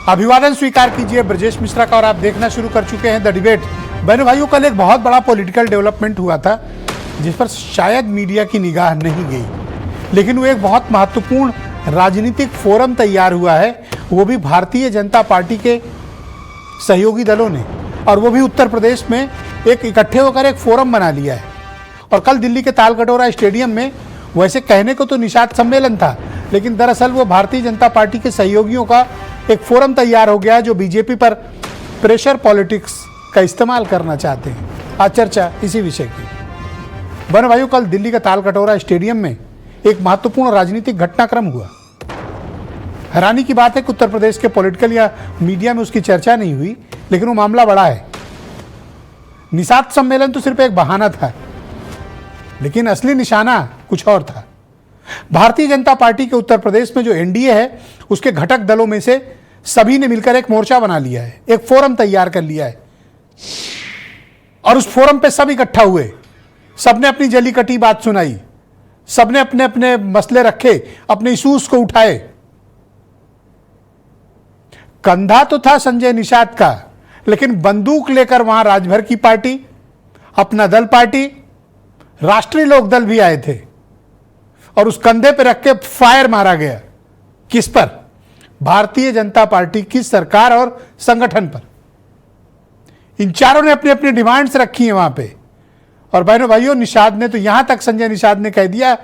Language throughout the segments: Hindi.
अभिवादन स्वीकार कीजिए ब्रजेश मिश्रा का और आप देखना शुरू कर चुके हैं द डिबेट। बहनों भाइयों, कल एक बहुत बड़ा पॉलिटिकल डेवलपमेंट हुआ था जिस पर शायद मीडिया की निगाह नहीं गई, लेकिन वो एक बहुत महत्वपूर्ण राजनीतिक फोरम तैयार हुआ है, वो भी भारतीय जनता पार्टी के सहयोगी दलों ने, और वो भी उत्तर प्रदेश में एक इकट्ठे होकर एक फोरम बना लिया है। और कल दिल्ली के तालकटोरा स्टेडियम में वैसे कहने को तो निषाद सम्मेलन था, लेकिन दरअसल वो भारतीय जनता पार्टी के सहयोगियों का एक फोरम तैयार हो गया जो बीजेपी पर प्रेशर पॉलिटिक्स का इस्तेमाल करना चाहते हैं। आज चर्चा इसी विषय की। बहनों भाइयों, कल दिल्ली के तालकटोरा स्टेडियम में एक महत्वपूर्ण राजनीतिक घटनाक्रम हुआ। हैरानी की बात है कि उत्तर प्रदेश के पॉलिटिकल या मीडिया में उसकी चर्चा नहीं हुई, लेकिन वो मामला बड़ा है। निषाद सम्मेलन तो सिर्फ एक बहाना था, लेकिन असली निशाना कुछ और था। भारतीय जनता पार्टी के उत्तर प्रदेश में जो एनडीए है, उसके घटक दलों में से सभी ने मिलकर एक मोर्चा बना लिया है, एक फोरम तैयार कर लिया है, और उस फोरम पे सब इकट्ठा हुए। सबने अपनी जली कटी बात सुनाई, सबने अपने अपने मसले रखे, अपने इश्यूज को उठाए। कंधा तो था संजय निषाद का, लेकिन बंदूक लेकर वहां राजभर की पार्टी, अपना दल पार्टी, राष्ट्रीय लोकदल भी आए थे, और उस कंधे पर रख के फायर मारा गया। किस पर? भारतीय जनता पार्टी की सरकार और संगठन पर। इन चारों ने अपनी अपनी डिमांड्स रखी हैं वहां पे। और बहनों भाइयों, निषाद ने तो यहां तक, संजय निषाद ने कह दिया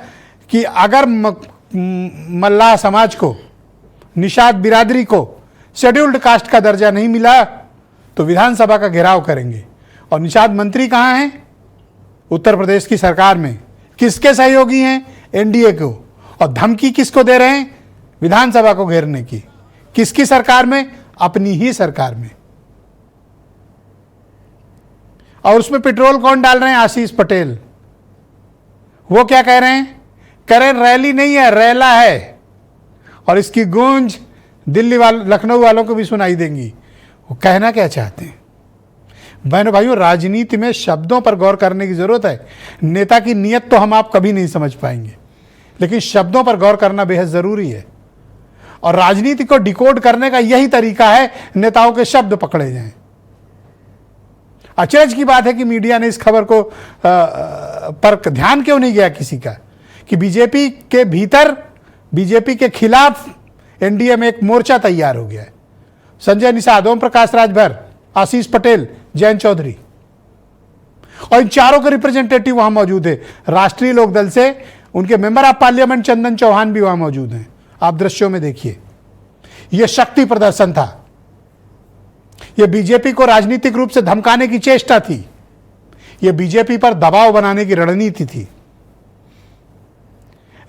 कि अगर मल्लाह समाज को, निषाद बिरादरी को शेड्यूल्ड कास्ट का दर्जा नहीं मिला तो विधानसभा का घेराव करेंगे। और निषाद मंत्री कहां हैं? उत्तर प्रदेश की सरकार में। किसके सहयोगी हैं? एनडीए को। और धमकी किसको दे रहे हैं? विधानसभा को घेरने की। किसकी सरकार में? अपनी ही सरकार में। और उसमें पेट्रोल कौन डाल रहे हैं? आशीष पटेल। वो क्या कह रहे हैं? कह रहे हैं रैली नहीं है, रैला है, और इसकी गूंज दिल्ली वालों, लखनऊ वालों को भी सुनाई देंगी। वो कहना क्या चाहते हैं? बहनों भाइयों, राजनीति में शब्दों पर गौर करने की जरूरत है। नेता की नीयत तो हम आप कभी नहीं समझ पाएंगे, लेकिन शब्दों पर गौर करना बेहद जरूरी है। और राजनीति को डिकोड करने का यही तरीका है, नेताओं के शब्द पकड़े जाएं। अचरज की बात है कि मीडिया ने इस खबर को पर ध्यान क्यों नहीं गया किसी का, कि बीजेपी के भीतर, बीजेपी के खिलाफ एनडीए में एक मोर्चा तैयार हो गया है। संजय निषाद, ओम प्रकाश राजभर, आशीष पटेल, जयंत चौधरी, और इन चारों के रिप्रेजेंटेटिव वहां मौजूद है। राष्ट्रीय लोकदल से उनके मेंबर ऑफ पार्लियामेंट चंदन चौहान भी वहां मौजूद हैं। आप दृश्यों में देखिए, यह शक्ति प्रदर्शन था। यह बीजेपी को राजनीतिक रूप से धमकाने की चेष्टा थी। यह बीजेपी पर दबाव बनाने की रणनीति थी।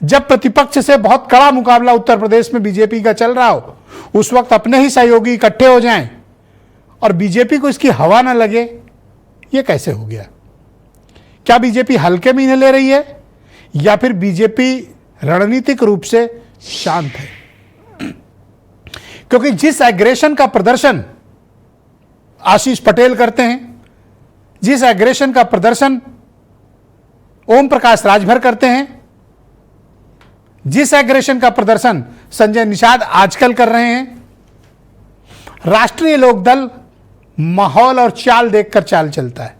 जब प्रतिपक्ष से बहुत कड़ा मुकाबला उत्तर प्रदेश में बीजेपी का चल रहा हो, उस वक्त अपने ही सहयोगी इकट्ठे हो जाएं और बीजेपी को इसकी हवा न लगे, यह कैसे हो गया? क्या बीजेपी हल्के में इन्हें ले रही है, या फिर बीजेपी रणनीतिक रूप से शांत है? क्योंकि जिस एग्रेशन का प्रदर्शन आशीष पटेल करते हैं, जिस एग्रेशन का प्रदर्शन ओम प्रकाश राजभर करते हैं, जिस एग्रेशन का प्रदर्शन संजय निषाद आजकल कर रहे हैं, राष्ट्रीय लोकदल माहौल और चाल देखकर चाल चलता है।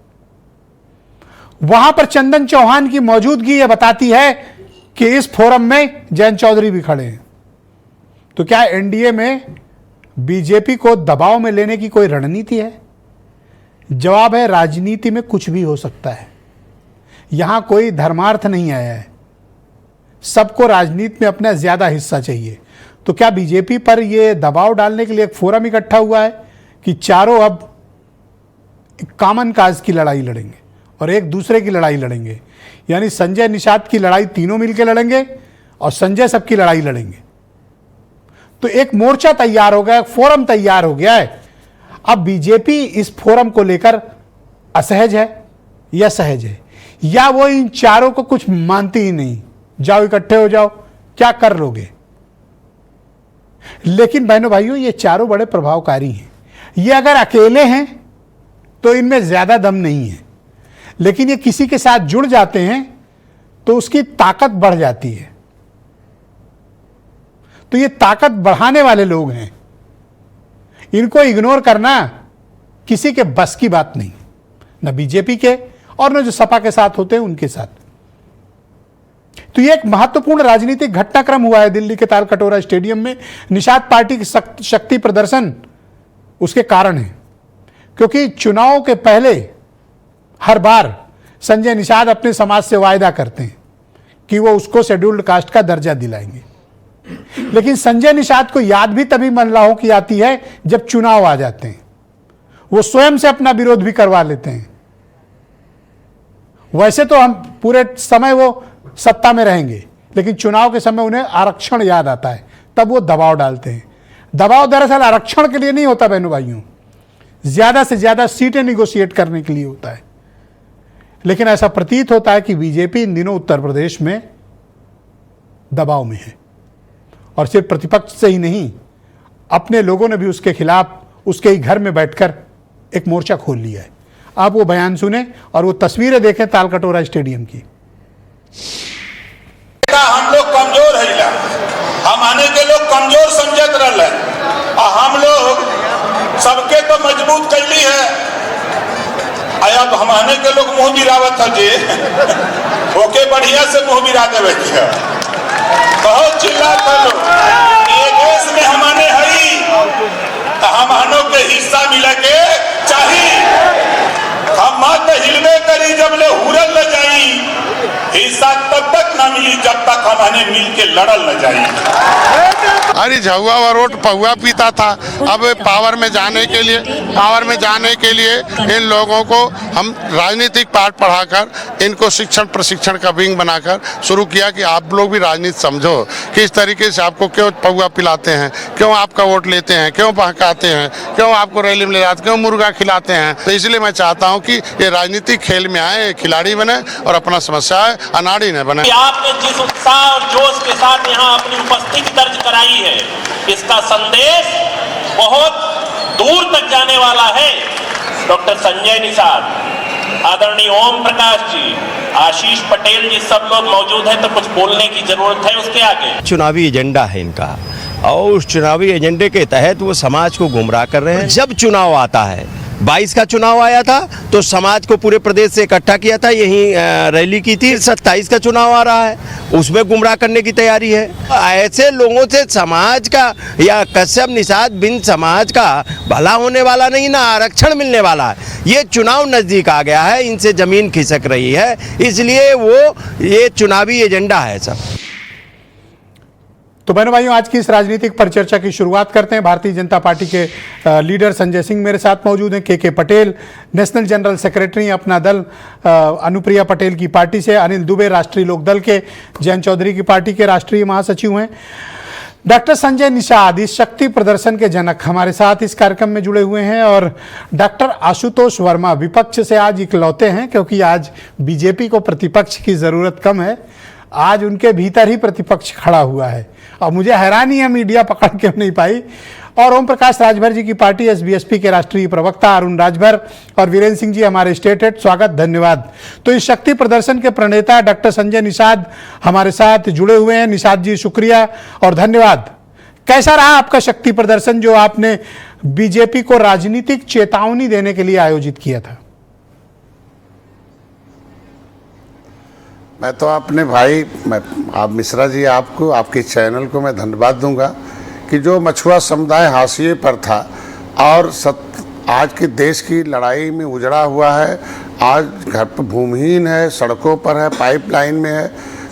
वहां पर चंदन चौहान की मौजूदगी यह बताती है कि इस फोरम में जयंत चौधरी भी खड़े हैं। तो क्या एनडीए में बीजेपी को दबाव में लेने की कोई रणनीति है? जवाब है, राजनीति में कुछ भी हो सकता है। यहां कोई धर्मार्थ नहीं आया है, सबको राजनीति में अपना ज्यादा हिस्सा चाहिए। तो क्या बीजेपी पर यह दबाव डालने के लिए एक फोरम इकट्ठा हुआ है कि चारों अब एक कॉमन काज की लड़ाई लड़ेंगे और एक दूसरे की लड़ाई लड़ेंगे? यानी संजय निषाद की लड़ाई तीनों मिलकर लड़ेंगे और संजय सबकी लड़ाई लड़ेंगे। तो एक मोर्चा तैयार हो गया, एक फोरम तैयार हो गया है। अब बीजेपी इस फोरम को लेकर असहज है या सहज है, या वो इन चारों को कुछ मानती ही नहीं? जाओ इकट्ठे हो जाओ, क्या कर लोगे? लेकिन बहनों भाइयों, ये चारों बड़े प्रभावकारी हैं। ये अगर अकेले हैं तो इनमें ज्यादा दम नहीं है, लेकिन ये किसी के साथ जुड़ जाते हैं तो उसकी ताकत बढ़ जाती है। तो ये ताकत बढ़ाने वाले लोग हैं। इनको इग्नोर करना किसी के बस की बात नहीं, न बीजेपी के और न जो सपा के साथ होते हैं उनके साथ। तो ये एक महत्वपूर्ण राजनीतिक घटनाक्रम हुआ है दिल्ली के तालकटोरा स्टेडियम में। निषाद पार्टी की शक्ति प्रदर्शन उसके कारण है, क्योंकि चुनाव के पहले हर बार संजय निषाद अपने समाज से वायदा करते हैं कि वो उसको शेड्यूल्ड कास्ट का दर्जा दिलाएंगे, लेकिन संजय निषाद को याद भी तभी महिलाओं की आती है जब चुनाव आ जाते हैं। वो स्वयं से अपना विरोध भी करवा लेते हैं। वैसे तो हम पूरे समय वो सत्ता में रहेंगे, लेकिन चुनाव के समय उन्हें आरक्षण याद आता है, तब वो दबाव डालते हैं। दबाव दरअसल आरक्षण के लिए नहीं होता बहनों भाइयों, ज्यादा से ज्यादा सीटें निगोशिएट करने के लिए होता है। लेकिन ऐसा प्रतीत होता है कि बीजेपी इन दिनों उत्तर प्रदेश में दबाव में है, और सिर्फ प्रतिपक्ष से ही नहीं, अपने लोगों ने भी उसके खिलाफ उसके ही घर में बैठकर एक मोर्चा खोल लिया है। आप वो बयान सुने और वो तस्वीरें देखें तालकटोरा स्टेडियम की। हम लोग कमजोर है, हम आने के लोग कमजोर समझत रहे, और हम लोग सबके तो मजबूत कैली है। अब हम आने के लोग मुंह गिरावत है जी, ओके बढ़िया से मुंह गिरा देवे के बहुत चिल्ला कर लो। ये देश में हमारे हई तो हम के हिस्सा मिले के चाहिए। हम मत हिलवे करी जब ले हुरल न जाई, हिस्सा तब तक ना मिली जब तक हमारे मिल के लड़ल न जाई। अरे झुआ व रोट पहुआ पीता था। अब पावर में जाने के लिए इन लोगों को हम राजनीतिक पाठ पढ़ाकर इनको शिक्षण प्रशिक्षण का विंग बनाकर शुरू किया कि आप लोग भी राजनीति समझो, किस तरीके से आपको क्यों पहुआ पिलाते हैं, क्यों आपका वोट लेते हैं, क्यों बहकाते हैं, क्यों आपको रैली में ले जाते, क्यों मुर्गा खिलाते हैं। तो इसलिए मैं चाहता हूँ कि ये राजनीतिक खेल में आए, खिलाड़ी बने और अपना समस्या अनाड़ी न बने। आपने जिस उत्साह और जोश के साथ यहाँ अपनी उपस्थिति दर्ज कराई है, इसका संदेश बहुत दूर तक जाने वाला है। डॉक्टर संजय निषाद, आदरणीय ओम प्रकाश जी, आशीष पटेल जी, सब लोग मौजूद हैं, तो कुछ बोलने की जरूरत है उसके आगे। चुनावी एजेंडा है इनका, और उस चुनावी एजेंडे के तहत वो समाज को गुमराह कर रहे हैं। जब चुनाव आता है, 22 का चुनाव आया था तो समाज को पूरे प्रदेश से इकट्ठा किया था, यहीं रैली की थी। 27 का चुनाव आ रहा है, उसमें गुमराह करने की तैयारी है। ऐसे लोगों से समाज का या कश्यप निषाद बिन समाज का भला होने वाला नहीं, ना आरक्षण मिलने वाला है। ये चुनाव नज़दीक आ गया है, इनसे ज़मीन खिसक रही है, इसलिए वो ये चुनावी एजेंडा है सब। तो बहनों भाइयों, आज की इस राजनीतिक परिचर्चा की शुरुआत करते हैं। भारतीय जनता पार्टी के लीडर संजय सिंह मेरे साथ मौजूद हैं, के पटेल नेशनल जनरल सेक्रेटरी अपना दल अनुप्रिया पटेल की पार्टी से, अनिल दुबे राष्ट्रीय लोकदल के, जयंत चौधरी की पार्टी के राष्ट्रीय महासचिव हैं, डॉक्टर संजय निषाद इस शक्ति प्रदर्शन के जनक हमारे साथ इस कार्यक्रम में जुड़े हुए हैं, और डॉक्टर आशुतोष वर्मा विपक्ष से आज इकलौते हैं, क्योंकि आज बीजेपी को प्रतिपक्ष की ज़रूरत कम है, आज उनके भीतर ही प्रतिपक्ष खड़ा हुआ है। और मुझे हैरानी है मीडिया पकड़ के नहीं पाई। और ओम प्रकाश राजभर जी की पार्टी एसबीएसपी के राष्ट्रीय प्रवक्ता अरुण राजभर और वीरेंद्र सिंह जी हमारे स्टेट हेड, स्वागत, धन्यवाद। तो इस शक्ति प्रदर्शन के प्रणेता डॉक्टर संजय निषाद हमारे साथ जुड़े हुए हैं। निषाद जी, शुक्रिया और धन्यवाद। कैसा रहा आपका शक्ति प्रदर्शन जो आपने बीजेपी को राजनीतिक चेतावनी देने के लिए आयोजित किया था? मैं तो अपने भाई आप मिश्रा जी, आपको, आपके चैनल को मैं धन्यवाद दूंगा कि जो मछुआ समुदाय हाशिए पर था और आज के देश की लड़ाई में उजड़ा हुआ है, आज घर पर भूमिहीन है, सड़कों पर है, पाइपलाइन में है,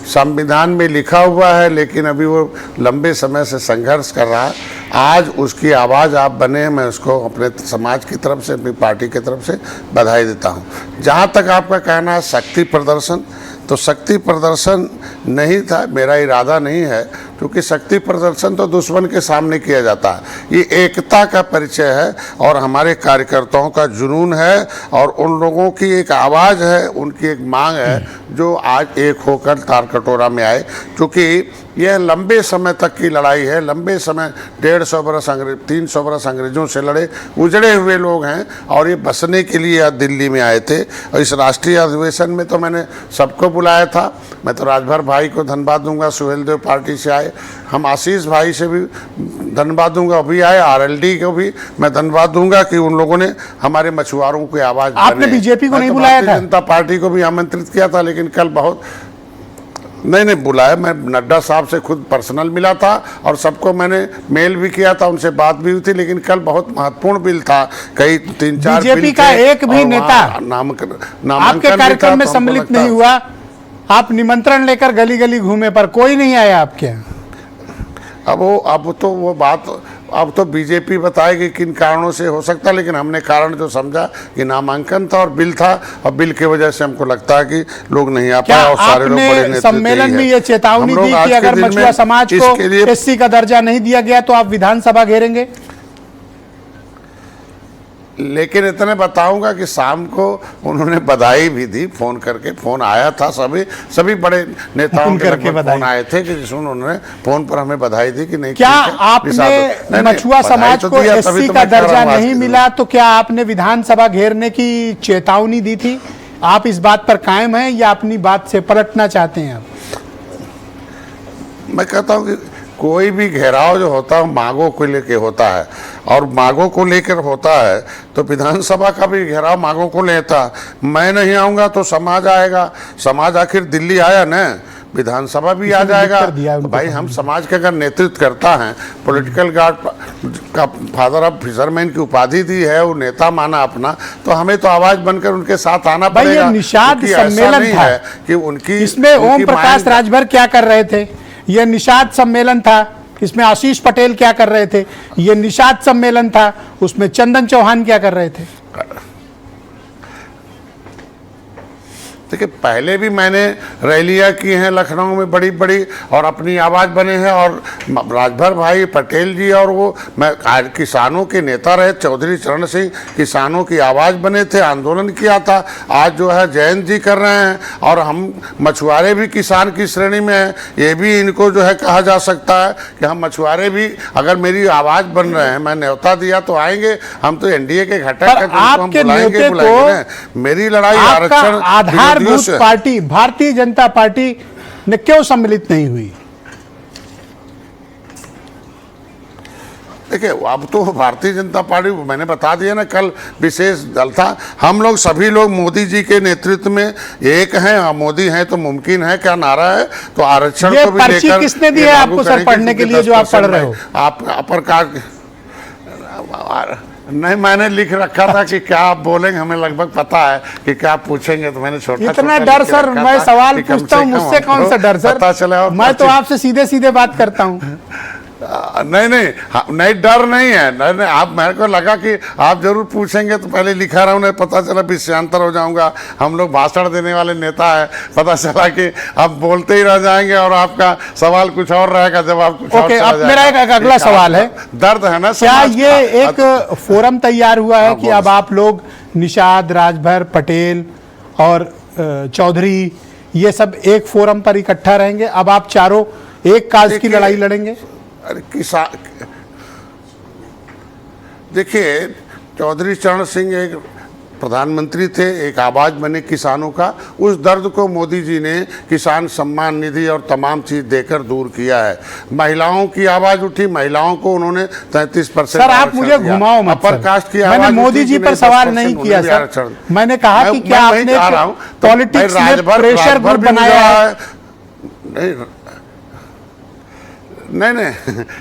संविधान में लिखा हुआ है लेकिन अभी वो लंबे समय से संघर्ष कर रहा है, आज उसकी आवाज़ आप बने हैं। मैं उसको अपने समाज की तरफ से, अपनी पार्टी की तरफ से बधाई देता हूँ। जहाँ तक आपका कहना है शक्ति प्रदर्शन, तो शक्ति प्रदर्शन नहीं था, मेरा इरादा नहीं है, क्योंकि शक्ति प्रदर्शन तो दुश्मन के सामने किया जाता है। ये एकता का परिचय है और हमारे कार्यकर्ताओं का जुनून है और उन लोगों की एक आवाज़ है, उनकी एक मांग है जो आज एक होकर तालकटोरा में आए। क्योंकि यह लंबे समय तक की लड़ाई है, लंबे समय 150 बरस 300 बरस अंग्रेजों से लड़े, उजड़े हुए लोग हैं और ये बसने के लिए आज दिल्ली में आए थे। और इस राष्ट्रीय अधिवेशन में तो मैंने सबको बुलाया था। मैं तो राजभर भाई को धन्यवाद दूंगा, सुहेल देव पार्टी से आए, हम आशीष भाई से भी धन्यवाद दूंगा, अभी आए, RLD को भी मैं धन्यवाद दूंगा कि उन लोगों ने हमारे मछुआरों की आवाज़। आपने बीजेपी को नहीं बुलाया था? भारतीय जनता पार्टी को भी आमंत्रित किया था, लेकिन कल बहुत नहीं बुलाया। मैं नड्डा साहब से खुद पर्सनल मिला था और सबको मैंने मेल भी किया था, उनसे बात भी हुई थी, लेकिन कल बहुत महत्वपूर्ण बिल था, कई 3-4 बीजेपी का एक भी नेता आपके कार्यक्रम में सम्मिलित नहीं हुआ। आप निमंत्रण लेकर गली गली घूमे पर कोई नहीं आया आपके यहाँ। अब तो बीजेपी बताएगी किन कारणों से हो सकता है, लेकिन हमने कारण जो समझा कि नामांकन था और बिल था, और बिल की वजह से हमको लगता है कि लोग नहीं आ पाए और सारे लोग बड़े नेतृत्व सम्मेलन में ये चेतावनी दी कि अगर मछुआ समाज को SC का दर्जा नहीं दिया गया तो आप विधानसभा घेरेंगे? लेकिन इतने बताऊंगा कि शाम को उन्होंने बधाई भी दी, फोन करके, फोन आया था, सभी बड़े नेताओं के फोन आए थे कि जिसमें उन्होंने फोन पर हमें बधाई दी कि नहीं। क्या आपने मछुआ समाज को SC का दर्जा नहीं मिला तो क्या आपने विधानसभा घेरने की चेतावनी दी थी? आप इस बात पर कायम हैं या अपनी बात से पलटना चाहते हैं आप? मैं कहता हूँ कि कोई भी घेराव जो होता है मांगों को लेकर होता है, और मांगों को लेकर होता है तो विधानसभा का भी घेराव मांगों को लेता। मैं नहीं आऊँगा तो समाज आएगा, समाज आखिर दिल्ली आया न, विधानसभा भी आ जाएगा। तो भाई हम समाज के अगर नेतृत्व करता है, पॉलिटिकल गार्ड का फादर ऑफ फिशरमैन की उपाधि दी है, वो नेता माना अपना, तो हमें तो आवाज बनकर उनके साथ आना पड़ेगा। ये निषाद सम्मेलन था कि उनकी इसमें ओम प्रकाश राजभर क्या कर रहे थे? यह निषाद सम्मेलन था, इसमें आशीष पटेल क्या कर रहे थे? यह निषाद सम्मेलन था, उसमें चंदन चौहान क्या कर रहे थे? देखिए, पहले भी मैंने रैलियां की हैं लखनऊ में बड़ी बड़ी और अपनी आवाज़ बने हैं, और राजभर भाई पटेल जी और वो मैं किसानों के नेता रहे, चौधरी चरण सिंह किसानों की आवाज़ बने थे, आंदोलन किया था। आज जो है जयंत जी कर रहे हैं, और हम मछुआरे भी किसान की श्रेणी में हैं। ये भी इनको जो है कहा जा सकता है कि हम मछुआरे भी अगर मेरी आवाज़ बन रहे हैं, मैं न्योता दिया तो आएंगे। हम तो NDA के घटक हैं, हम बुलाएंगे मेरी लड़ाई आरक्षण आधारभूत पार्टी भारतीय जनता पार्टी ने क्यों सम्मिलित नहीं हुई? देखिए, अब तो भारतीय जनता पार्टी मैंने बता दिया ना, कल विशेष दल था। हम लोग सभी लोग मोदी जी के नेतृत्व में एक हैं, मोदी हैं तो मुमकिन है, क्या नारा है, तो आरक्षण को भी लेकर। किसने दी है आपको सर पढ़ने के लिए जो आप पढ़ रहे हो? आप अपर कास्ट नहीं, मैंने लिख रखा था कि क्या आप बोलेंगे, हमें लगभग पता है कि क्या आप पूछेंगे, तो मैंने छोटा इतना डर सर, मैं सवाल पूछता हूँ, मुझसे कौन सा डर सर? पता चला, मैं तो आपसे सीधे सीधे बात करता हूँ। नहीं डर नहीं है, नहीं, आप मेरे को लगा कि आप जरूर पूछेंगे तो पहले लिखा रहा हूँ, नहीं पता चला विषयांतर हो जाऊंगा। हम लोग भाषण देने वाले नेता है, पता चला कि आप बोलते ही रह जाएंगे और आपका सवाल कुछ और रहेगा जब आप कुछ ओके, अब मेरा एक अगला सवाल है, दर्द है ना, क्या ये एक फोरम तैयार हुआ है कि अब आप लोग निषाद, राजभर, पटेल और चौधरी ये सब एक फोरम पर इकट्ठा रहेंगे? अब आप चारों एक काज की लड़ाई लड़ेंगे? अरे किसान, देखिए, चौधरी चरण सिंह एक प्रधानमंत्री थे, एक आवाज़ बने किसानों का। उस दर्द को मोदी जी ने किसान सम्मान निधि और तमाम चीज़ देकर दूर किया है। महिलाओं की आवाज़ उठी, महिलाओं को उन्होंने 33%। सर आप मुझे घुमाओ मत, अपर कास्ट की मैंने मोदी जी पर सवाल नहीं किया सर, मैंने कहा कि क्या आपने पॉलिटिक्स में प्रेशर ग्रुप बनाया है? नहीं,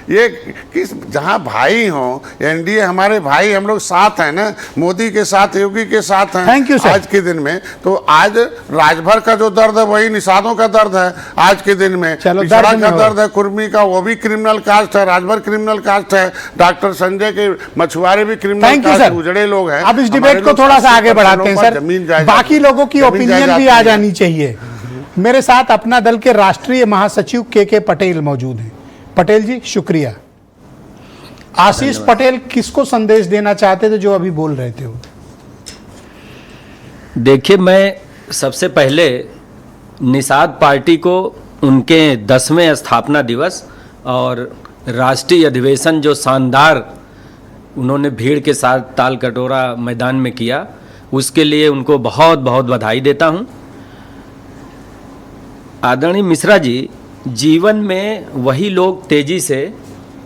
ये किस, जहाँ भाई हों, NDA हमारे भाई, हम लोग साथ हैं ना, मोदी के साथ, योगी के साथ हैं। Thank you sir. आज के दिन में तो आज राजभर का जो दर्द है वही निषादों का दर्द है आज के दिन में। पिछड़ा का दर्द है कुर्मी का, वो भी क्रिमिनल कास्ट है, राजभर क्रिमिनल कास्ट है, डॉक्टर संजय के मछुआरे भी क्रिमिनल कास्ट, उजड़े लोग हैं। अब इस डिबेट को थोड़ा सा आगे बढ़ाते हैं सर, बाकी लोगों की ओपिनियन भी आ जानी चाहिए। मेरे साथ अपना दल के राष्ट्रीय महासचिव KK पटेल मौजूद हैं। पटेल जी शुक्रिया। आशीष पटेल किसको संदेश देना चाहते थे जो अभी बोल रहे थे? देखिए, मैं सबसे पहले निषाद पार्टी को उनके 10वें स्थापना दिवस और राष्ट्रीय अधिवेशन जो शानदार उन्होंने भीड़ के साथ ताल कटोरा मैदान में किया, उसके लिए उनको बहुत बहुत बधाई देता हूं। आदरणीय मिश्रा जी, जीवन में वही लोग तेजी से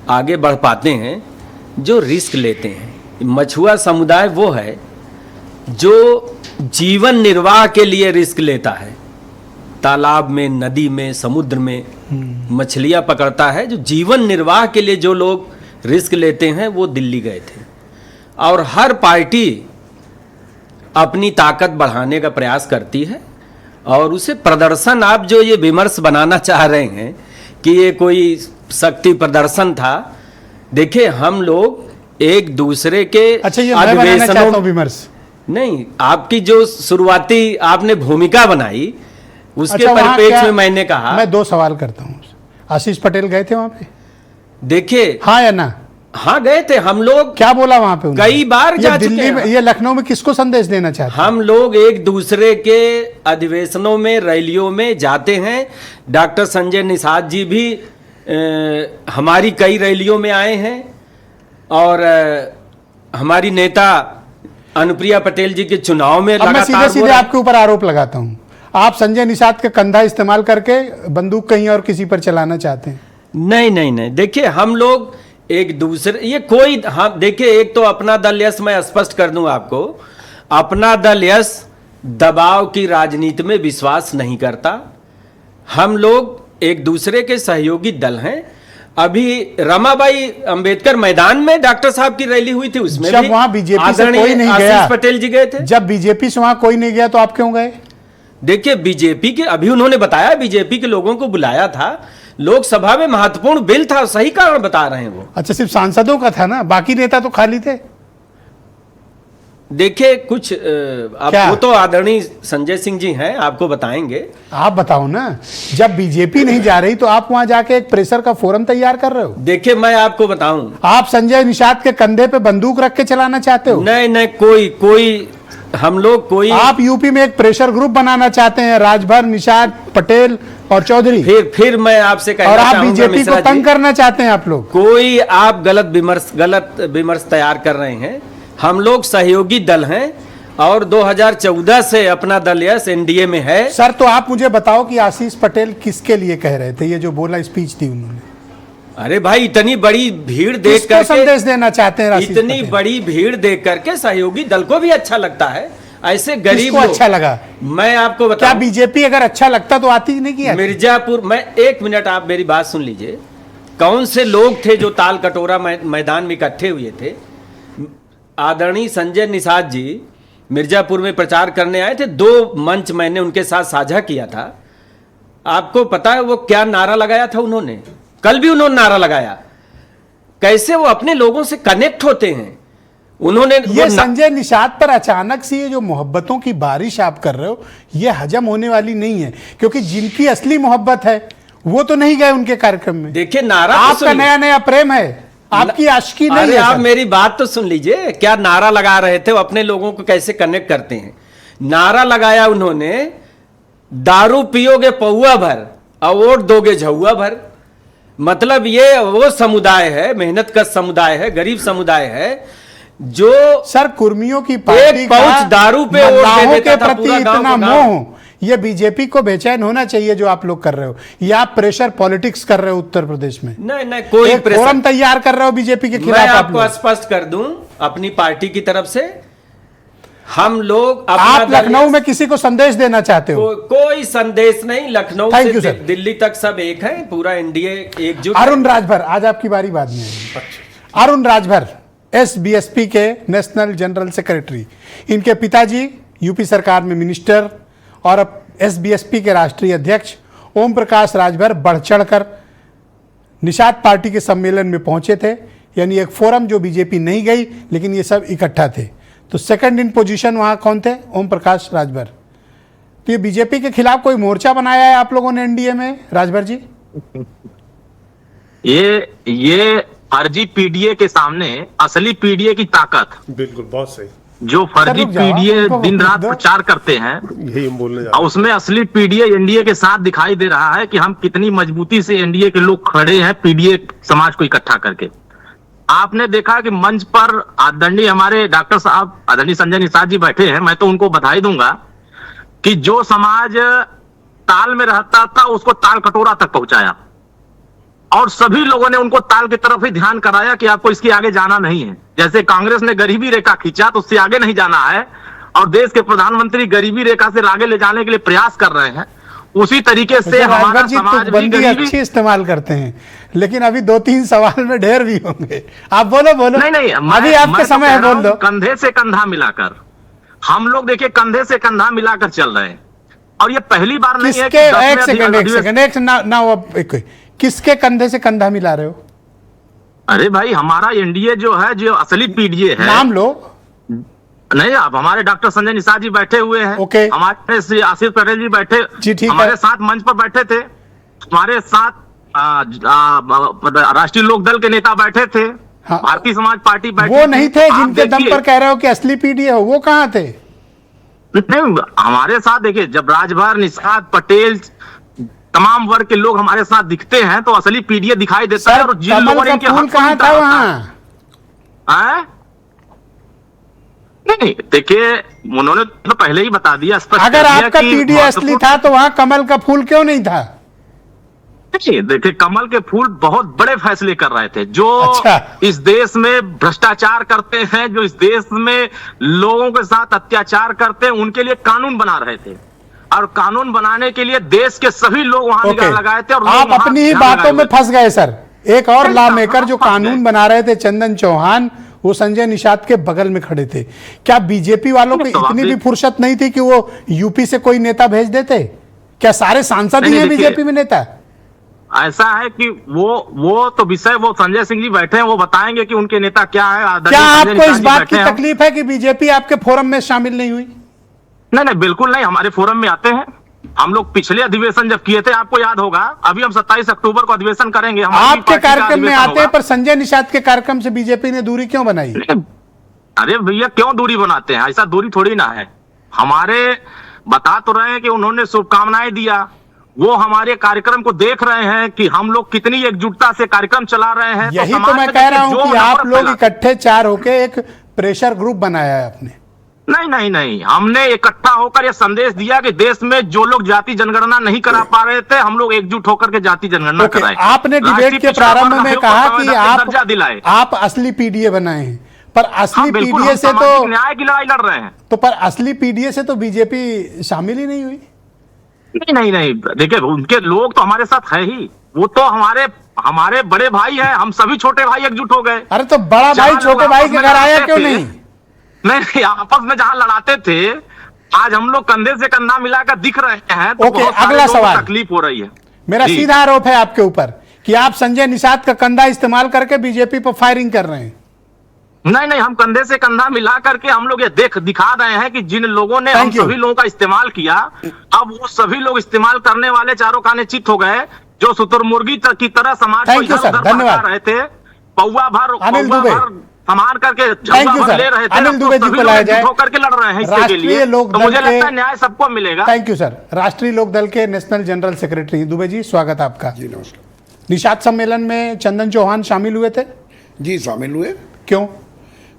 आगे बढ़ पाते हैं जो रिस्क लेते हैं। मछुआ समुदाय वो है जो जीवन निर्वाह के लिए रिस्क लेता है, तालाब में, नदी में, समुद्र में मछलियां पकड़ता है। जो जीवन निर्वाह के लिए जो लोग रिस्क लेते हैं वो दिल्ली गए थे, और हर पार्टी अपनी ताकत बढ़ाने का प्रयास करती है, और उसे प्रदर्शन, आप जो ये विमर्श बनाना चाह रहे हैं कि ये कोई शक्ति प्रदर्शन था, देखिए हम लोग एक दूसरे के अच्छा, ये मैं बनाना चाहता हूं विमर्श नहीं, आपकी जो शुरुआती आपने भूमिका बनाई उसके अच्छा, वहाँ परिप्रेक्ष्य क्या- में मैंने कहा। मैं 2 सवाल करता हूँ। आशीष पटेल गए थे वहां पे? देखिए, हाँ या ना? हाँ गए थे हम लोग। क्या बोला वहां पे उन्होंने? कई बार जा चुके दिल्ली हैं। में, ये लखनऊ में किसको संदेश देना चाहते हैं? हम लोग एक दूसरे के अधिवेशनों में, रैलियों में जाते हैं। डॉक्टर संजय निषाद जी भी हमारी कई रैलियों में आए हैं, और हमारी नेता अनुप्रिया पटेल जी के चुनाव में अब मैं लगातार सीधे सीधे हो रहे- आपके ऊपर आरोप लगाता हूं, आप संजय निषाद का कंधा इस्तेमाल करके बंदूक कहीं और किसी पर चलाना चाहते हैं। नहीं नहीं नहीं, देखिए हम लोग एक दूसरे, ये कोई, हम देखिए, एक तो अपना दल यश, मैं स्पष्ट कर दूं आपको, अपना दल यश दबाव की राजनीति में विश्वास नहीं करता। हम लोग एक दूसरे के सहयोगी दल हैं। अभी रमाबाई अंबेडकर मैदान में डॉक्टर साहब की रैली हुई थी, उसमें जब भी वहां बीजेपी से आदरणीय कोई नहीं आशीष गया, पटेल जी गए थे। जब बीजेपी से वहां कोई नहीं गया तो आप क्यों गए? देखिए, बीजेपी के, अभी उन्होंने बताया बीजेपी के लोगों को बुलाया था, लोकसभा में महत्वपूर्ण बिल था, सही कारण बता रहे हैं वो। अच्छा, सिर्फ सांसदों का था ना, बाकी नेता तो खाली थे। देखिए कुछ अब क्या? वो तो आदरणीय संजय सिंह जी हैं, आपको बताएंगे। आप बताओ ना, जब बीजेपी नहीं जा रही तो आप वहां जाके एक प्रेशर का फोरम तैयार कर रहे हो। देखिए मैं आपको बताऊं, आप संजय निषाद के कंधे पे बंदूक रख के चलाना चाहते हो। नहीं नहीं, कोई हम लोग कोई, आप यूपी में एक प्रेशर ग्रुप बनाना चाहते हैं, राजभर, निषाद, पटेल और चौधरी, फिर मैं आपसे कहना और आप चाहूंगा बीजेपी मिश्रा को तंग जी, करना चाहते हैं आप लोग। कोई आप गलत विमर्श तैयार कर रहे हैं। हम लोग सहयोगी दल हैं, और 2014 से अपना दल यस एनडीए में है। सर, तो आप मुझे बताओ कि आशीष पटेल किसके लिए कह रहे थे, ये जो बोला स्पीच दी उन्होंने? अरे भाई, इतनी बड़ी भीड़ देख किसको संदेश देना चाहते हैं आशीष इतनी पटेल? बड़ी भीड़ देख करके सहयोगी दल को भी अच्छा लगता है। ऐसे गरीब किसको लोग, अच्छा लगा? मैं आपको क्या बताऊं, बीजेपी अगर अच्छा लगता तो आती नहीं किया? मिर्जापुर में, एक मिनट आप मेरी बात सुन लीजिए, कौन से लोग थे जो ताल कटोरा मैदान में इकट्ठे हुए थे? आदरणीय संजय निषाद जी मिर्जापुर में प्रचार करने आए थे। 2 मंच मैंने उनके साथ साझा किया था। आपको पता है वो क्या नारा लगाया था उन्होंने? कल भी उन्होंने नारा लगाया, कैसे वो अपने लोगों से कनेक्ट होते हैं। उन्होंने ये संजय निषाद पर अचानक से ये जो मोहब्बतों की बारिश आप कर रहे हो, ये हजम होने वाली नहीं है, क्योंकि जिनकी असली मोहब्बत है वो तो नहीं गए उनके कार्यक्रम में। देखिए नारा तो आपका सुनिए। नया नया प्रेम है, आपकी आशिकी नहीं अरे है। आप सर। मेरी बात तो सुन लीजिए, क्या नारा लगा रहे थे, वो अपने लोगों को कैसे कनेक्ट करते हैं। नारा लगाया उन्होंने, दारू पियोगे पौआ भर और वोट दोगे झौआ भर। मतलब ये वो समुदाय है, मेहनत का समुदाय है, गरीब समुदाय है, जो सर कुर्मियों की पार्टी एक पाउच दारू पे वोट दे मल्लाहों देता के था प्रति पूरा गांव इतना का गांव। मोह, ये बीजेपी को बेचैन होना चाहिए जो आप लोग कर रहे हो। ये आप प्रेशर पॉलिटिक्स कर रहे हो उत्तर प्रदेश में। नहीं नहीं, कोई एक फोरम तैयार कर रहे हो बीजेपी के मैं खिलाफ। आप आपको लोग। स्पष्ट कर दूं, अपनी पार्टी की तरफ से हम लोग आप लखनऊ में किसी को संदेश देना चाहते हो? कोई संदेश नहीं, लखनऊ Thank से you, sir. दिल्ली तक सब एक है, पूरा एनडीए एकजुट है। अरुण राजभर, आज आपकी बारी बाद में आएगी। अरुण राजभर एसबीएसपी के नेशनल जनरल सेक्रेटरी, इनके पिताजी यूपी सरकार में मिनिस्टर और अब एसबीएसपी के राष्ट्रीय अध्यक्ष ओम प्रकाश राजभर बढ़ चढ़कर निषाद पार्टी के सम्मेलन में पहुंचे थे, यानी एक फोरम जो बीजेपी नहीं गई, लेकिन ये सब इकट्ठा थे। तो सेकंड इन पोजीशन वहां कौन थे? ओम प्रकाश राजभर। तो ये बीजेपी के खिलाफ कोई मोर्चा बनाया है आप लोगों ने एनडीए में, राजभर जी? ये आरजी पीडीए के सामने असली पीडीए की ताकत, बिल्कुल, बहुत सही। जो फर्जी रुक जाओ, पीडीए उनको दिन रात दो। प्रचार करते हैं, यही हम बोलने जा और उसमें असली पीडीए एनडीए के साथ दिखाई दे रहा है कि हम कितनी मजबूती से एनडीए के लोग खड़े हैं पीडीए समाज को इकट्ठा करके। आपने देखा कि मंच पर आदरणीय हमारे डॉक्टर साहब आदरणीय संजय निषाद जी बैठे हैं, मैं तो उनको बधाई दूंगा कि जो समाज ताल में रहता था उसको ताल कटोरा तक पहुंचाया, और सभी लोगों ने उनको ताल की तरफ ही ध्यान कराया कि आपको इसके आगे जाना नहीं है। जैसे कांग्रेस ने गरीबी रेखा खींचा तो उससे आगे नहीं जाना है, और देश के प्रधानमंत्री गरीबी रेखा से आगे ले जाने के लिए प्रयास कर रहे हैं, उसी तरीके से हमारा राजभर जी समाज भी तुकबंदी गरीबी। अच्छी इस्तेमाल करते हैं, लेकिन अभी 2-3 सवाल में ढेर भी होंगे। आप बोलो बोलो। नहीं अभी आपके समय है, बोल दो। कंधे से कंधा मिलाकर हम लोग देखिए कंधे से कंधा मिलाकर चल रहे हैं, और ये पहली बार नहीं है कि किसके 10वें एक सेकंड अधिवेशन- ना किसके कंधे से कंधा मिला रहे हो? अरे भाई हमारा एनडीए जो है, जो असली पीडीए है, नाम लो। नहीं अब हमारे डॉक्टर संजय निषाद जी बैठे हुए हैं, ओके। हमारे श्री आशीष पटेल जी बैठे जी, ठीक हमारे है। साथ मंच पर बैठे थे, हमारे साथ राष्ट्रीय लोकदल के नेता बैठे थे, हाँ। भारतीय समाज पार्टी बैठी वो थी। नहीं थे आप जिनके दम देखिए- पर कह रहे हो कि असली पीडीए हो, वो कहाँ थे? नहीं हमारे साथ देखिए, जब राजभर निषाद पटेल तमाम वर्ग के लोग हमारे साथ दिखते हैं तो असली पीडीए दिखाई देता है। सर, और जिन कमल लोगों ने का इनके फूल हक को कहाँ जीता था होता वहाँ? है, नहीं देखिए उन्होंने तो पहले ही बता दिया, स्पष्ट कर अगर दिया आपका कि पीडीए असली महत्वपूर्ण- था तो वहाँ कमल का फूल क्यों नहीं था? नहीं, देखिए कमल के फूल बहुत बड़े फैसले कर रहे थे, जो अच्छा। इस देश में भ्रष्टाचार करते हैं, जो इस देश में लोगों के साथ अत्याचार करते हैं, उनके लिए कानून बना रहे थे, और कानून बनाने के लिए देश के सभी लोग वहां ओके, निगाह लगाए थे। और लोग आप वहां अपनी ही ध्यान बातों लगाए में हुए थे। फंस गए सर। एक और नहीं, लॉ कहाँ मेकर जो फंस कानून गए? बना रहे थे, चंदन चौहान, वो संजय निषाद के बगल में खड़े थे। क्या बीजेपी वालों को नहीं, तो इतनी आप भी देख- फुर्सत नहीं थी कि वो यूपी से कोई नेता भेज देते? क्या सारे सांसद ही नहीं, हैं देखिए- बीजेपी में नेता? ऐसा है कि वो तो विषय वो संजय सिंह जी बैठे हैं, वो बताएंगे कि उनके नेता क्या है। आदरणीय क्या संजय आपको निषाद इस जी बात बैठे की हैं। तकलीफ है कि बीजेपी आपके फोरम में शामिल नहीं हुई? नहीं बिल्कुल नहीं, हमारे फोरम में आते हैं। हम लोग पिछले अधिवेशन जब किए थे, आपको याद होगा, अभी हम 27 अक्टूबर को अधिवेशन करेंगे, हमारी आपके पार्टी का कार्यक्रम में अधिवेशन आते हैं, होगा। पर संजय निषाद के कार्यक्रम से बीजेपी ने दूरी क्यों बनाई? अरे भैया क्यों दूरी बनाते हैं, ऐसा दूरी थोड़ी ना है। हमारे बता तो रहे हैं कि उन्होंने शुभकामनाएं दिया, वो हमारे कार्यक्रम को देख रहे हैं कि हम लोग कितनी एकजुटता से कार्यक्रम चला रहे हैं। यही तो समाज मैं में कह रहा देखिए, हूं जो कि आप नफरत लोग फैलाते- इकट्ठे 4 होके एक प्रेशर ग्रुप बनाया है आपने। नहीं, हमने इकट्ठा होकर यह संदेश दिया कि देश में जो लोग जाति जनगणना नहीं करा पा रहे थे, हम लोग एकजुट होकर के जाति जनगणना ओके, कराएं। आपने डिबेट राष्ट्रीय के पिछड़ा प्रारंभ वर्ग में आयोग कहा को कि संवैधानिक दर्जा दिलाए। आप असली पीडीए बनाए हैं, पर असली हाँ, बिल्कुल, पीडीए हम से सामाजिक तो न्याय की लड़ाई लड़ रहे हैं। पर असली पीडीए से तो बीजेपी शामिल ही नहीं हुई। नहीं, देखिए उनके लोग तो हमारे साथ है ही, वो तो हमारे बड़े भाई हैं, हम सभी छोटे भाई एकजुट हो गए। अरे तो बड़ा भाई जहाँ छोटे लोग भाई आपस के में घर आया लड़ते क्यों थे, नहीं? नहीं आपस में जहां लड़ाते थे, आज हम लोग कंधे से कंधा मिलाकर दिख रहे हैं, तो ओके, बहुत सारे अगला लोगों को सवाल। तकलीफ हो रही है। मेरा जी। सीधा आरोप है आपके ऊपर कि आप संजय निषाद का कंधा इस्तेमाल करके बीजेपी पर फायरिंग कर रहे हैं। नहीं, हम कंधे से कंधा मिला करके हम लोग ये दिखा रहे हैं कि जिन लोगों ने हम Thank you. सभी लोगों का इस्तेमाल किया, अब वो सभी लोग इस्तेमाल करने वाले चारों खाने चित हो गए, जो शुतुरमुर्गी की तरह समाज को Thank you, इधर sir. उधर धन्यवाद। भटका रहे थे, पौवा भर अनिल दुबे। सामान करके Thank you, झुआ भर sir. ले रहे थे, अनिल अब दुबे तो जी सभी को लोग लाया एकजुट जाए। होकर के लड़ रहे हैं इसके राष्ट्रीय लिए, लोकदल तो मुझे के- लगता है न्याय सबको मिलेगा। Thank you sir. राष्ट्रीय लोकदल के national general secretary Dubey ji, स्वागत आपका। जी नमस्कार। निषाद सम्मेलन में चंदन चौहान शामिल हुए थे, जी शामिल हुए। क्यों?